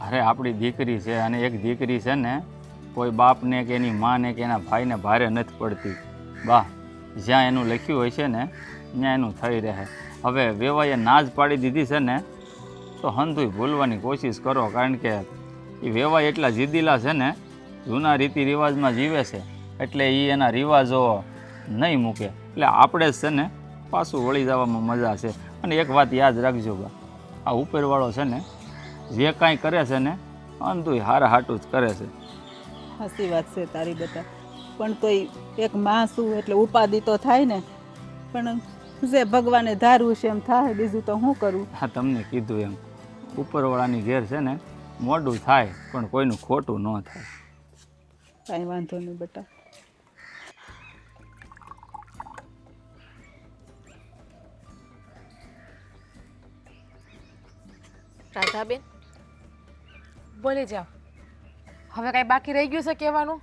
અરે આપણી દીકરી છે અને એક દીકરી છે ને કોઈ બાપને કે એની માને કે એના ભાઈને ભારે નથી પડતી. બા જ્યાં એનું લખ્યું હોય છે ને ત્યાં એનું થઈ રહે. હવે વેવાઈએ ના જ પાડી દીધી છે ને તો હંધુય ભૂલવાની કોશિશ કરો. કારણ કે એ વેવાઈ એટલા જીદીલા છે ને, જૂના રીતિ રિવાજમાં જીવે છે એટલે એ એના રિવાજો નહીં મૂકે. એટલે આપણે જ છે ને પાછું વળી જવામાં મજા છે. અને એક વાત યાદ રાખજો બા, આ ઉપરવાળો છે ને જે કાંઈ કરે છે ને અંધુય હારા હાટું જ કરે છે. સાચી વાત છે તારી બેટા, પણ તોય એક માં છું એટલે ઉપાધિ તો થાય ને. પણ જે ભગવાને ધાર્યું છે એમ થાય, બીજું તો શું કરું? હા તમને કીધું એમ ઉપરવાળાની ઘેર છે ને મોડું થાય પણ કોઈનું ખોટું ન થાય. કાંઈ વાંધો નહીં બેટા. રાધાબેન બોલી જાઓ. હવે કાંઈ બાકી રહી ગયું છે કહેવાનું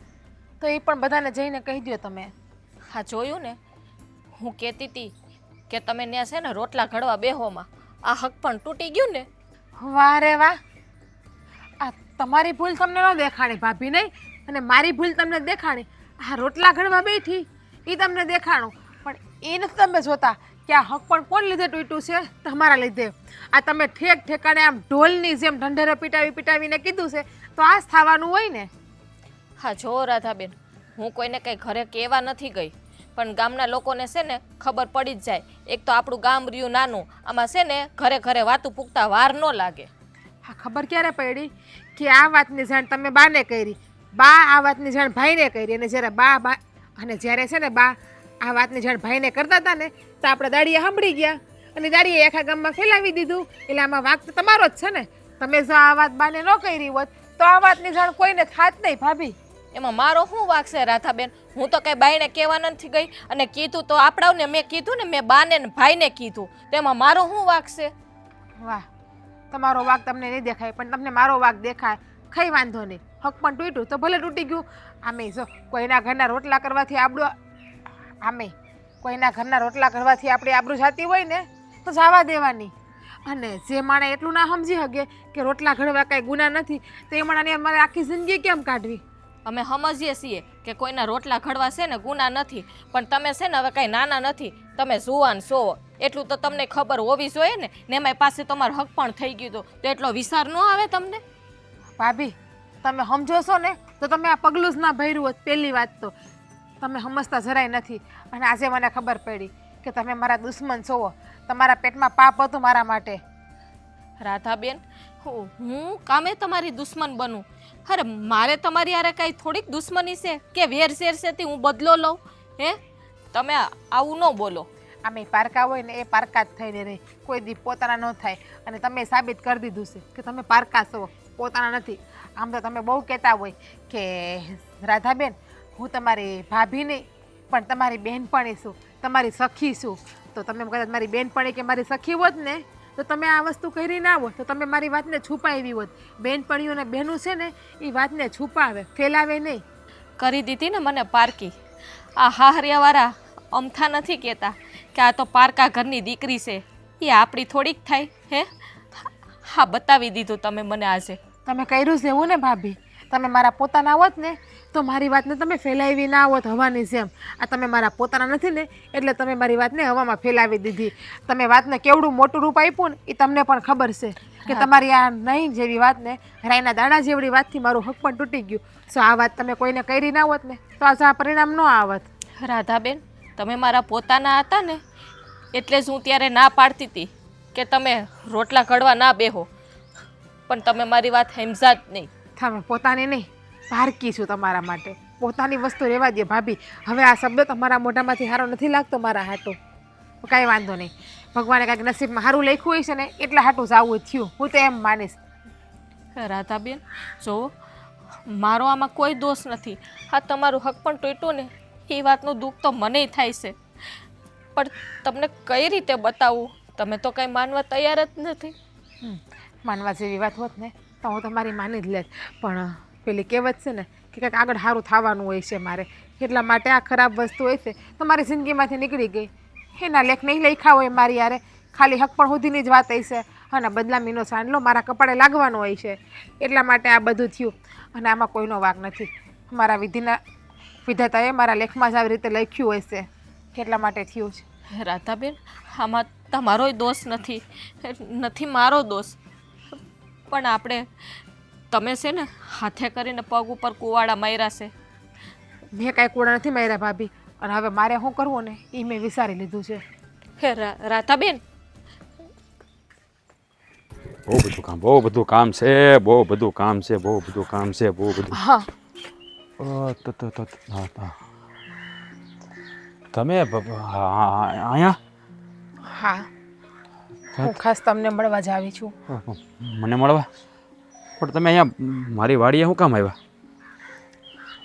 તો એ પણ બધાને જઈને કહી દો તમે. હા જોયું ને, હું કહેતી હતી કે તમે ત્યાં છે ને રોટલા ઘડવા બેહોમાં આ હક પણ તૂટી ગયું ને. વાહ રે વાહ, આ તમારી ભૂલ તમને ન દેખાણી ભાભી નહીં, અને મારી ભૂલ તમને દેખાણી. આ રોટલા ઘડવા બેઠી એ તમને દેખાણું, પણ એ નથી તમે જોતા કે આ હક પણ કોણ લીધે તૂટ્યું છે? તમારા લીધે. આ તમે ઠેક ઠેકાણે આમ ઢોલની જેમ ઢંઢેરો પીટાવીને કીધું છે તો આ જ થવાનું હોય ને. હા જો રાધાબેન, હું કોઈને કંઈ ઘરે કહેવા નથી ગઈ, પણ ગામના લોકોને છે ને ખબર પડી જ જાય. એક તો આપણું ગામ રહ્યું નાનું, આમાં છે ને ઘરે ઘરે વાતું પૂગતા વાર ન લાગે. હા ખબર ક્યારે પડી કે આ વાતની જાણ તમે બાને કરી, બા આ વાતની જાણ ભાઈને કરી, અને જ્યારે બા અને જ્યારે છે ને બા આ વાતની જાણ ભાઈને કરતા હતા ને તો આપણે દાડીએ સાંભળી ગયા અને દાડીએ આખા ગામમાં ફેલાવી દીધું. એટલે આમાં વાક તો તમારો જ છે ને. તમે જો આ વાત બાને ન કરી હોત તો આ વાતની જાણ કોઈને થાત નહીં ભાભી. એમાં મારો શું વાક છે રાધાબેન? હું તો કઈ બાઈને કહેવા નથી ગઈ, અને કીધું તો આપણાને મેં કીધું ને, મેં બાને ને ભાઈને કીધું, તેમાં મારો શું વાક છે? વાહ, તમારો વાંક તમને નહીં દેખાય પણ તમને મારો વાંક દેખાય, કંઈ વાંધો નહીં. હક પણ તૂટ્યું તો ભલે તૂટી ગયું. આમે જો કોઈના ઘરના રોટલા કરવાથી આપણી આબરૂ જાતી હોય ને તો જવા દેવાની. અને જે માણે એટલું ના સમજી શકે કે રોટલા ઘડવા કાંઈ ગુના નથી, તો એ માણાને અમારે આખી જિંદગી કેમ કાઢવી? અમે સમજીએ છીએ કે કોઈના રોટલા ઘડવા છે ને ગુના નથી, પણ તમે છે ને હવે કાંઈ નાના નથી, તમે જુવાન છો એટલું તો તમને ખબર હોવી જોઈએ ને એમાંય પાસે તમારું હક પણ થઈ ગયું તો એટલો વિચાર ન આવે તમને? ભાભી તમે સમજો છો ને તો તમે આ પગલું જ ના ભર્યું હોત. પહેલી વાત તો તમે સમજતા જરાય નથી. અને આજે મને ખબર પડી કે તમે મારા દુશ્મન છો. તમારા પેટમાં પાપ હતું મારા માટે. રાધાબેન, હું કામે તમારી દુશ્મન બનું? અરે મારે તમારી યારે કાંઈ થોડીક દુશ્મની છે કે વેર શેર છે હું બદલો લઉં? હે, તમે આવું ન બોલો. આમે પારકા હોય ને એ પારકા જ થઈને રહે, કોઈ દી પોતાના ન થાય. અને તમે સાબિત કરી દીધું છે કે તમે પારકા છો, પોતાના નથી. આમ તો તમે બહુ કહેતા હોય કે રાધાબેન હું તમારી ભાભી નહીં પણ તમારી બહેનપણી છું, તમારી સખી છું. તો તમે કદાચ મારી બહેનપણી કે મારી સખી હોત ને તો તમે આ વસ્તુ કરી ના હોત, તો તમે મારી વાતને છુપાવી હોત. બહેનપણીઓ અને બહેનું છે ને એ વાતને છુપાવે, ફેલાવે નહીં. કરી દીધી ને મને પારકી. આ હાહરિયાવાળા અમથા નથી કહેતા કે આ તો પારકા ઘરની દીકરી છે, એ આપણી થોડીક થાય? હે, હા બતાવી દીધું તમે મને આજે. તમે કર્યું છે એવું ને ભાભી? તમે મારા પોતાના હોત ને તો મારી વાતને તમે ફેલાવી ના હોત હવાની જેમ. આ તમે મારા પોતાના નથી ને એટલે તમે મારી વાતને હવામાં ફેલાવી દીધી. તમે વાતને કેવડું મોટું રૂપ આપ્યું ને એ તમને પણ ખબર છે કે તમારી આ નહીં જેવી વાતને રાઈના દાણા જેવડી વાતથી મારું હક પણ તૂટી ગયું. સો આ વાત તમે કોઈને કરી ના હોત ને તો આજે આ પરિણામ ન આવત. રાધાબેન, તમે મારા પોતાના હતા ને એટલે જ હું ત્યારે ના પાડતી હતી કે તમે રોટલા ઘડવા ના બેહો, પણ તમે મારી વાત સમજા જ નહીં. તમે પોતાની નહીં, પારકી છું તમારા માટે. પોતાની વસ્તુ રહેવા દે ભાભી. હવે આ શબ્દ તમારા મોઢામાંથી સારો નથી લાગતો મારા હાટું. કાંઈ વાંધો નહીં, ભગવાને કાંઈક નસીબમાં સારું લખ્યું હોય છે ને એટલા હાટું જ આવું થયું, હું તો એમ માનીશ. રાધાબેન જો મારો આમાં કોઈ દોષ નથી. હા તમારું હક પણ તૂટ્યું ને એ વાતનું દુઃખ તો મને થાય છે, પણ તમને કઈ રીતે બતાવું? તમે તો કંઈ માનવા તૈયાર જ નથી. માનવા જેવી વાત હોત ને તો હું તમારી માની જ લેત, પણ પેલી કહેવત છે ને કે કંઈક આગળ સારું થવાનું હોય છે મારે, એટલા માટે આ ખરાબ વસ્તુ હોય છે તો મારી જિંદગીમાંથી નીકળી ગઈ. એના લેખ નહીં લખ્યા હોય મારી યારે, ખાલી હક પણ સુધીની જ વાત હોય છે અને બદલામીનો સાંડલો મારા કપાળે લાગવાનો હોય છે, એટલા માટે આ બધું થયું. અને આમાં કોઈનો વાંક નથી. મારા વિધાતાએ મારા લેખમાં જ આવી રીતે લખ્યું હોય છે એટલા માટે થયું છે. રાધાબેન, આમાં તમારોય દોષ નથી મારો દોષ. પણ આપણે તમે છે ને હાથે કરીને પગ ઉપર કુવાડા માર્યા છે. મેં કાંઈ કુવાડા નથી માર્યા ભાભી, અને હવે મારે શું કરવું ને એ મેં વિચારી લીધું છે. હે રાધાબેન, બહુ બધું કામ છે, બહુ બધું કામ છે. હા તમે અહીંયા? હા, હું ખાસ તમને મળવા જ આવી છું. મને મળવા? પણ તમે અહીંયા મારી વાડીએ શું કામ આવ્યા?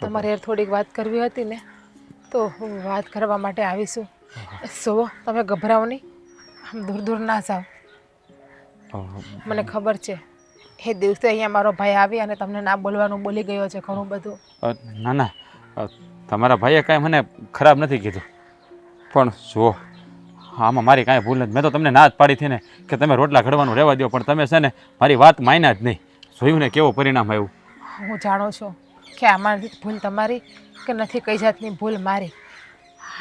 તમારે યાર થોડીક વાત કરવી હતી ને તો હું વાત કરવા માટે આવીશું. સો તમે ગભરાઓ નહીં, આમ દૂર દૂર ના જાઓ. મને ખબર છે એ દિવસે અહીંયા મારો ભાઈ આવી અને તમને ના બોલવાનું બોલી ગયો છે ઘણું બધું. ના તમારા ભાઈએ કાંઈ મને ખરાબ નથી કીધું, પણ જુઓ આમાં મારી કાંઈ ભૂલ નથી. મેં તો તમને ના જ પાડી હતી ને કે તમે રોટલા ઘડવાનું રહેવા દો, પણ તમે છે ને મારી વાત માન્યા જ નહીં. જોયું ને કેવું પરિણામ આવ્યું. હું જાણું છું કે આમાં ભૂલ તમારી કે નથી કઈ જાતની ભૂલ મારી.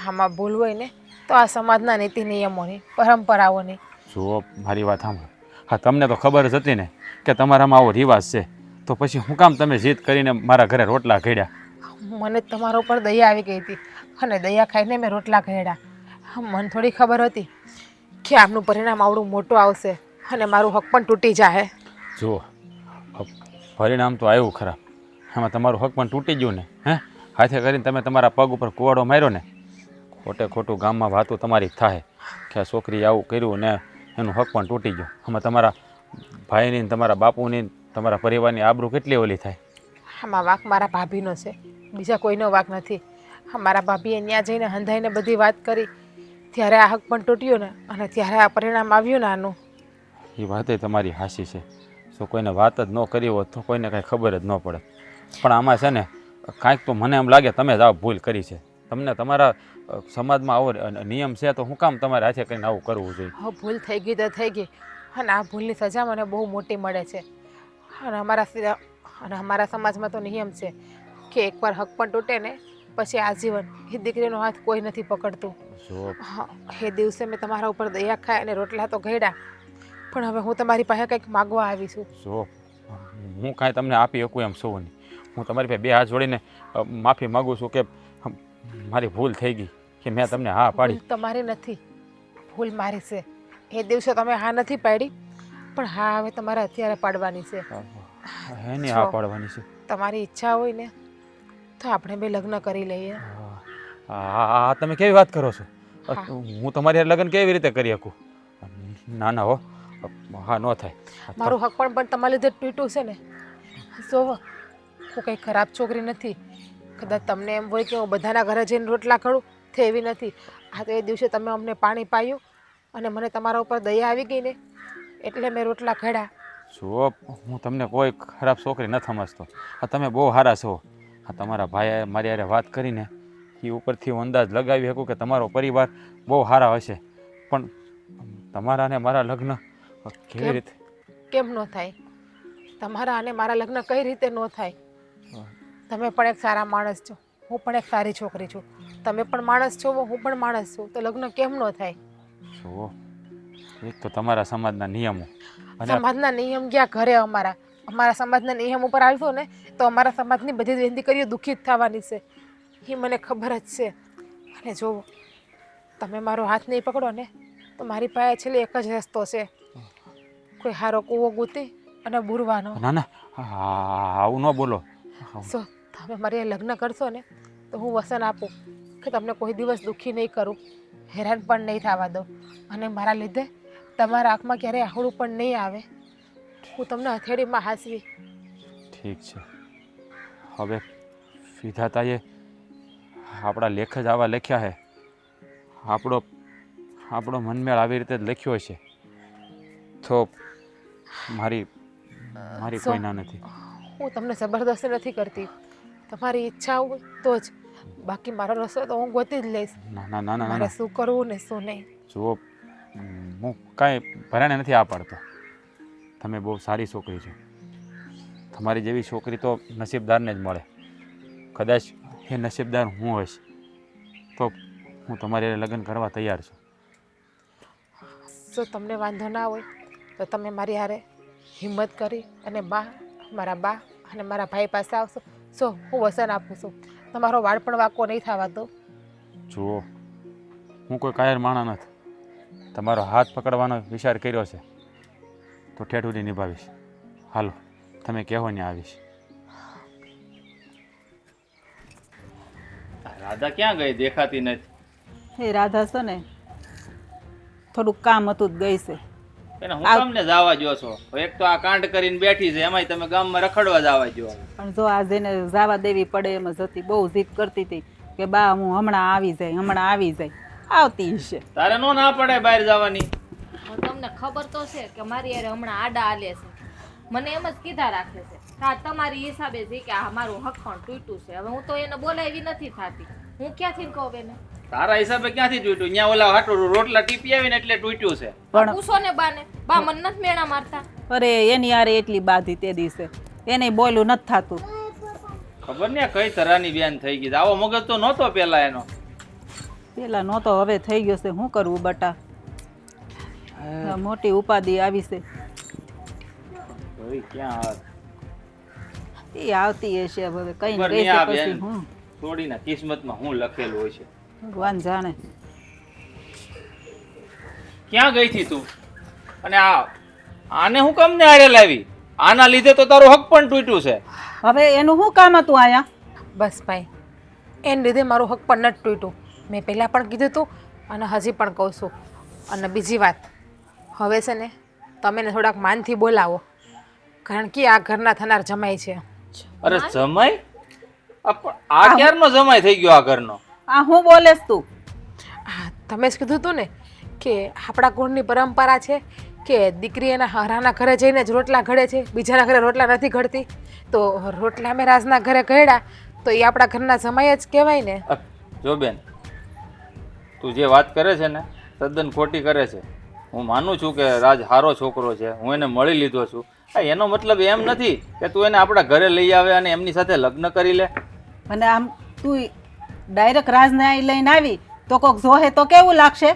આમાં ભૂલ હોય ને તો આ સમાજના નીતિ નિયમોની, પરંપરાઓની. જુઓ મારી વાત સાંભળો. હા, તમને તો ખબર જ હતી ને કે તમારામાં આવો રિવાજ છે, તો પછી શું કામ તમે જીદ કરીને મારા ઘરે રોટલા ઘડ્યા? મને તમારા ઉપર દયા આવી ગઈ હતી અને દયા ખાઈને મેં રોટલા ઘડ્યા. મને થોડી ખબર હતી કે આમનું પરિણામ આવડું મોટું આવશે અને મારું હક પણ તૂટી જાય. જુઓ પરિણામ તો આવ્યું ખરાબ, એમાં તમારું હક પણ તૂટી ગયું ને. હે, હાથે કરીને તમે તમારા પગ ઉપર કુવાડો માર્યો ને, ખોટું ગામમાં વાતું તમારી થાય કે આ છોકરીએ આવું કર્યું ને એનું હક પણ તૂટી ગયું. આમાં તમારા ભાઈની, તમારા બાપુની, તમારા પરિવારની આબરૂ કેટલી ઓલી થાય. આમાં વાંક મારા ભાભીનો છે, બીજા કોઈનો વાંક નથી. મારા ભાભીએ ત્યાં જઈને હંધાઈને બધી વાત કરી ત્યારે આ હક પણ તૂટ્યો ને, અને ત્યારે આ પરિણામ આવ્યું ને આનું. એ વાતે તમારી હાસી છે. જો કોઈને વાત જ ન કરી હોત તો કોઈને કાંઈ ખબર જ ન પડે. પણ આમાં છે ને કાંઈક તો મને એમ લાગે તમે જ આવું ભૂલ કરી છે. તમને તમારા સમાજમાં આવો નિયમ છે તો હું કામ તમારે હાથે કરીને આવું કરવું જોઈએ? હવે ભૂલ થઈ ગઈ તો થઈ ગઈ, અને આ ભૂલની સજા મને બહુ મોટી મળે છે. અને અમારા સમાજમાં તો નિયમ છે કે એકવાર હક પણ તૂટે ને પછી આજીવન એ દીકરીનો હાથ કોઈ નથી પકડતું. જો હા, એ દિવસે મેં તમારા ઉપર દયા ખાય અને રોટલા તો ઘડ્યા, પણ હવે હું તમારી પાસે કંઈક માગવા આવી છું. જો હું કાંઈ તમને આપી શકું એમ છું નહીં. હું તમારી પાસે બે હાથ જોડીને માફી માગું છું કે મારી ભૂલ થઈ ગઈ કે મેં તમને હા પાડી. ભૂલ તમારી નથી, ભૂલ મારી છે. એ દિવસે તમે હા નથી પાડી, પણ હા હવે તમારે અત્યારે પાડવાની છે. એની હા પાડવાની છે. તમારી ઈચ્છા હોય ને તો આપણે બે લગ્ન કરી લઈએ. હા, તમે કેવી વાત કરો છો? હું તમારી હારે લગ્ન કેવી રીતે કરી શકું? ના ના હો, હા ન થાય. મારું હક પણ તમારા લીધે તૂટ્યું છે ને. જો હું કંઈ ખરાબ છોકરી નથી. કદાચ તમને એમ હોય કે હું બધાના ઘરે જઈને રોટલા કરું, તે એવી નથી. આ તો એ દિવસે તમે અમને પાણી પાયું અને મને તમારા ઉપર દયા આવી ગઈ ને એટલે મેં રોટલા ઘડ્યા. જો હું તમને કોઈ ખરાબ છોકરી નથી સમજતો. આ તમે બહુ સારા છો. આ તમારા ભાઈએ મારી હારે વાત કરીને એ ઉપરથી હું અંદાજ લગાવી શકું કે તમારો પરિવાર બહુ સારા હશે. પણ તમારા અને મારા લગ્ન કેવી રીતે? કેમ ન થાય? તમારા અને મારા લગ્ન કઈ રીતે ન થાય? તમે પણ એક સારા માણસ છો, હું પણ એક સારી છોકરી છું. તમે પણ માણસ છો, હું પણ માણસ છું, તો લગ્ન કેમ ન થાય? જો એક તો તમારા સમાજના નિયમો અને સમાજના નિયમ ગયા ઘરે અમારા સમાજના નિયમ ઉપર આવશો ને તો અમારા સમાજની બધી જ દીકરીઓ દુઃખી જ થવાની છે. એ મને ખબર જ છે. અને જો તમે મારો હાથ નહીં પકડો ને તો મારી પાસે છેલ્લે એક જ રસ્તો છે, કોઈ હારો કૂવો ગૂંથી અને બુરવાનો. ના ના આવું ન બોલો. સો તમે મારી લગ્ન કરશો ને તો હું વસન આપું કે તમને કોઈ દિવસ દુઃખી નહીં કરું, હેરાન પણ નહીં થવા દઉં, અને મારા લીધે તમારા આંખમાં ક્યારેય આહુડું પણ નહીં આવે. હું તમને હથેળીમાં હાંસવી. ઠીક છે. હવે વિધાતાએ આપણા લેખ જ આવા લખ્યા છે. આપણો મનમેળ આવી રીતે જ લખ્યો છે. તો મારી કોઈ ના નથી. હું તમને જબરદસ્તી નથી કરતી. તમારી ઈચ્છા હોય તો જ, બાકી મારો રસ્તો તો હું ગોતી જ લઈશ. ના ના ના ના મારે શું કરવું ને શું નહીં. જુઓ, હું કાંઈ ભરાને નથી આ પાડતો. તમે બહુ સારી છોકરી છો. તમારી જેવી છોકરી તો નસીબદારને જ મળે. કદાચ એ નસીબદાર હું હોઈશ તો હું તમારી લગ્ન કરવા તૈયાર છું. જો તમને વાંધો ના હોય તો તમે મારી હારે હિંમત કરી અને મારા બા અને મારા ભાઈ પાસે આવશો. જો હું વસન આપું છું, તમારો વાળ પણ વાંકો નહીં થવા દો. જુઓ, હું કોઈ કાયર માણસ નથી. તમારો હાથ પકડવાનો વિચાર કર્યો છે તો ઠેઠ સુધી નિભાવીશ. હાલો, તમે કહેવો ને આવીશ. રાધા ક્યાં ગઈ? દેખાતી નથી. એ રાધા છે ને થોડુંક કામ હતું જ ગઈ છે. એને હું તમને જવા જો છો? એક તો આ કાંડ કરીને બેઠી છે, એમાંય તમે ગામમાં રખડવા જવા જો. પણ જો આ જેને જવા દેવી પડે એમ જ હતી. બહુ જીદ કરતી હતી કે બા હું હમણાં આવી જાય. આવતી હશે. તારે નો ના પડે બહાર જવાની. તમને ખબર તો છે કે મારી યાર હમણાં આડા આલે છે. મને એમ જ કીધા રાખે છે કે આ તમારી હિસાબે છે કે આ મારું હક પણ તૂટ્યું છે. હવે હું તો એને બોલાવી નથી થતી. હું ક્યાંથી કહું એને? તારા હિસાબે ક્યાંથી તૂટ્યું? ત્યાં ઓલા હાટું રોટલા ટીપી આવીને એટલે તૂટ્યું છે. પણ પૂછો ને બાને. બા મને નથી મેણા મારતા. અરે એની યારે એટલી બાધી તે દિવસે એને બોલું નથી થતું. ખબર ને કઈ તરાની બેન થઈ ગઈ. આવો મગજ તો નહોતો પેલા એનો. પેલા નહોતો, હવે થઈ ગયો છે. શું કરવું બટા? મોટી ઉપાધિ આવી છે. ક્યાં એ આવતી હશે હવે કઈ ખબર રહી નહીં આ પછી બેન. હું થોડીના કિસ્મતમાં હું લખેલું હોય છે. ભગવાન જાણે. ક્યાં ગઈ હતી તું? અને આને હું કામ ને હારે લાવી? આના લીધે તો તારું હક પણ તૂટ્યું છે. હવે એનું શું કામ હતું આયા? બસ ભાઈ, એને લીધે મારું હક પણ નથી તૂટ્યું. મેં પહેલાં પણ કીધું હતું અને હજી પણ કહું છું. અને બીજી વાત, હવે છે ને તમે એને થોડાક માનથી બોલાવો, કારણ કે આ ઘરના થનાર જમાઈ છે. અરે જમાઈ? આ ક્યારનો જમાઈ થઈ ગયો આ ઘરનો? આ હું બોલેસ તું? હા, તમે જ કીધું હતું ને કે આપણા કુળની પરંપરા છે કે દીકરી એના હરાના ઘરે જઈને જ રોટલા ઘડે છે, બીજાના ઘરે રોટલા નથી ઘડતી. તો રોટલા મેં રાજના ઘરે ઘડ્યા તો એ આપણા ઘરના જમાઈ જ કહેવાય ને. જો બેન, તું જે વાત કરે છે ને તદ્દન ખોટી કરે છે. હું માનું છું કે રાજ સારો છોકરો છે, હું એને મળી લીધો છું. એનો મતલબ એમ નથી કે તું એને આપણા ઘરે લઈ આવે અને એમની સાથે લગ્ન કરી લે. અને આમ તું ડાયરેક્ટ રાજને અહીં લઈને આવી તો કોક જોહે તો કેવું લાગશે?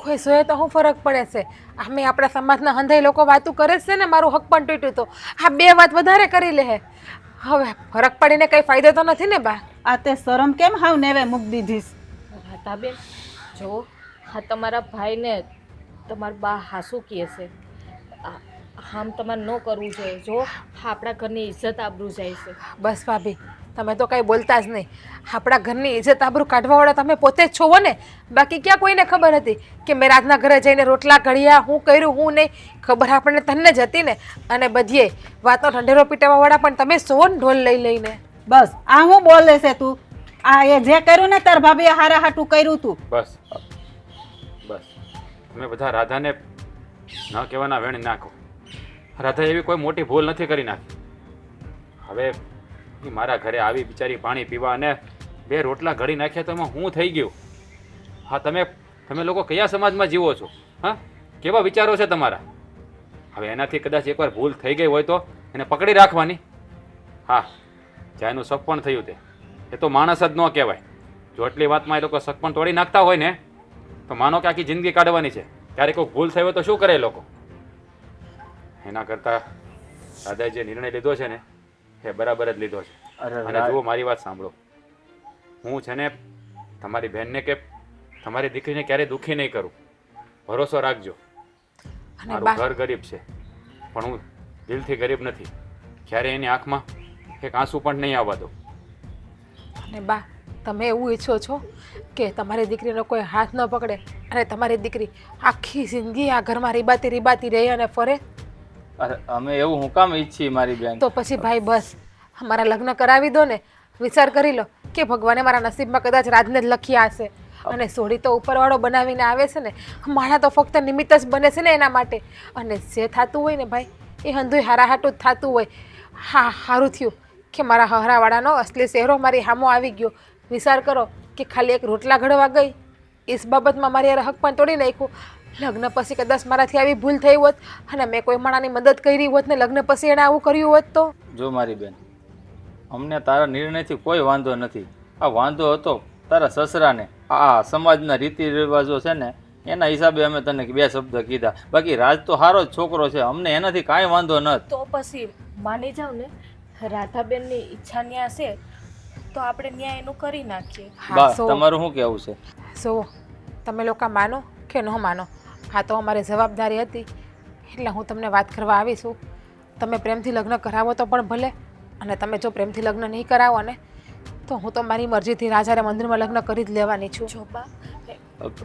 કોઈ જોઈએ તો શું ફરક પડે છે? આમે આપણા સમાજના હંધાઈ લોકો વાતું કરે છે ને મારું હક પણ તૂટ્યું તો આ બે વાત વધારે કરી લે. હવે ફરક પડીને કંઈ ફાયદો તો નથી ને બા? આ તે શરમ કેમ હાવ નેવે મૂકી દીધીશ? રાધાબેન જો હા તમારા ભાઈને તમારા બા હાસુ કહે છે, આમ તમારે ન કરવું જોઈએ. જો આપણા ઘરની ઇજ્જત આબરૂ જાય છે. બસ ભાભી, તમે તો કંઈ બોલતા જ નહીં. આપણા ઘરની ઇજ્જત આબરૂ કાઢવાવાળા તમે પોતે જ છો ને. બાકી ક્યાં કોઈને ખબર હતી કે મેં રાજના ઘરે જઈને રોટલા ઘડ્યા, હું કર્યું હું નહીં? ખબર આપણને તને જ હતી ને. અને બધીએ વાતનો ઠંડેરો પીટાવાવાળા પણ તમે છો ને ઢોલ લઈ લઈને. બસ આ હું બોલે છે તું? આ એ જે કર્યું ને તાર ભાભીએ હારા હાટું કર્યું તું. બસ બસ, તમે બધા રાધાને ન કહેવાના વેણ નાખો. રાધા એવી કોઈ મોટી ભૂલ નથી કરી નાખી. હવે એ મારા ઘરે આવી બિચારી પાણી પીવા અને 2 રોટલા ઘડી નાખ્યા તો એમાં હું થઈ ગયું? હા, તમે લોકો કયા સમાજમાં જીવો છો? હા, કેવા વિચારો છે તમારા? હવે એનાથી કદાચ એકવાર ભૂલ થઈ ગઈ હોય તો એને પકડી રાખવાની. હા, જ્યાં એનું શક પણ થયું એ તો માણસ જ ન કહેવાય. જો એટલી વાતમાં એ લોકો શક પણ તોડી નાખતા હોય ને તો માનો કે આખી જિંદગી કાઢવાની છે. ત્યારે કોઈ ભૂલ થઈ હોય તો શું કરે એ લોકો? એના કરતાં દાદાએ જે નિર્ણય લીધો છે ને એ બરાબર જ લીધો છે. અને જુઓ, મારી વાત સાંભળો. હું છે ને તમારી બહેનને કે તમારી દીકરીને ક્યારેય દુઃખી નહીં કરું. ભરોસો રાખજો. મારું ઘર ગરીબ છે પણ હું દિલથી ગરીબ નથી. ક્યારે એની આંખમાં એક આંસુ પણ નહીં આવવા દો. અને બા, તમે એવું ઈચ્છો છો કે તમારી દીકરીનો કોઈ હાથ ન પકડે અને તમારી દીકરી આખી જિંદગી આ ઘરમાં રીબાતી રહે અને ફરે? અરે અમે એવું હું કામ ઈચ્છીએ મારી બેન? તો પછી ભાઈ બસ અમારા લગ્ન કરાવી દો ને. વિચાર કરી લો કે ભગવાને મારા નસીબમાં કદાચ રાજને જ લખ્યા હશે અને સોડી તો ઉપરવાળો બનાવીને આવે છે ને. મારા તો ફક્ત નિમિત્ત જ બને છે ને એના માટે. અને જે થતું હોય ને ભાઈ એ હંધુય હારા હાટું જ થતું હોય. હા, સારું થયું કે મારા હહરાવાળાનો અસલી ચહેરો મારી સામો આવી ગયો. વિચાર કરો કે ખાલી એક રોટલા ઘડવા ગઈ ਇਸ બાબતમાં મારી યાર હક પણ તોડી નાખ્યું. લગ્ન પછી કદાચ મારાથી આવી ભૂલ થઈ હોત અને મેં કોઈ માણાની મદદ કરી હોત ને લગ્ન પછી એણે આવું કર્યું હોત તો? જો મારી બેન, અમને તારા નિર્ણયથી કોઈ વાંધો નથી. આ વાંધો હતો તારા સસરાને. આ સમાજના રીતિ રિવાજો છે ને એના હિસાબે અમે તને 2 શબ્દ કીધા. બાકી રાજ તો સારો જ છોકરો છે, અમને એનાથી કાંઈ વાંધો નથી. તો પછી માની જાવ ને, રાધાબેનની ઈચ્છા ન્યા છે તો આપણે ન્યાય એનું કરી નાખીએ. બા, તમારું શું કહેવું છે? સો તમે લોકો માનો કે ન માનો, હા તો અમારી જવાબદારી હતી એટલે હું તમને વાત કરવા આવી છું. તમે પ્રેમથી લગ્ન કરાવો તો પણ ભલે, અને તમે જો પ્રેમથી લગ્ન નહીં કરાવો ને તો હું તો મારી મરજીથી રાજારે મંદિરમાં લગ્ન કરી જ લેવાની છું. જો બા,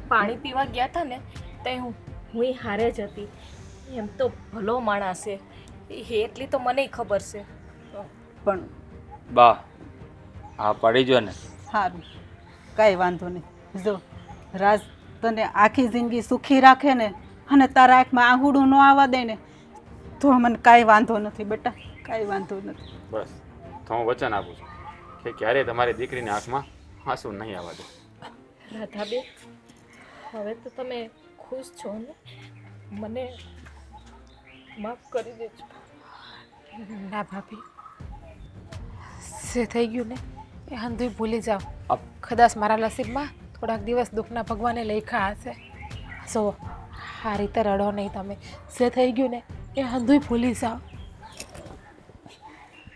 પાણી પીવા ગયા હતા ને તે હું હારે જ હતી. એમ તો ભલો માણસ છે, એટલી તો મને ખબર છે. પણ બા, હા પાડી જો ને. સારું, કાંઈ વાંધો નહીં. જો રાજ તને આખી જિંદગી સુખી રાખે ને અને તારા આંખમાં આહુડું ન આવવા દે ને તો મને કાંઈ વાંધો નથી બેટા, કાંઈ વાંધો નથી. બસ, તો હું વચન આપું છું કે ક્યારેય તમારી દીકરીની આંખમાં આંસુ નહીં આવવા દો. રાધાબેન, હવે તો તમે ખુશ છો ને? મને માફ કરી દેજો. ના ભાભી, જે થઈ ગયું ને એ હંધુય ભૂલી જાઓ. કદાચ મારા નસીબમાં થોડાક દિવસ દુઃખના ભગવાને લખ્યા હશે. સો આ રીતે રડો નહીં તમે. જે થઈ ગયું ને એ હંધુય ભૂલી જાઓ.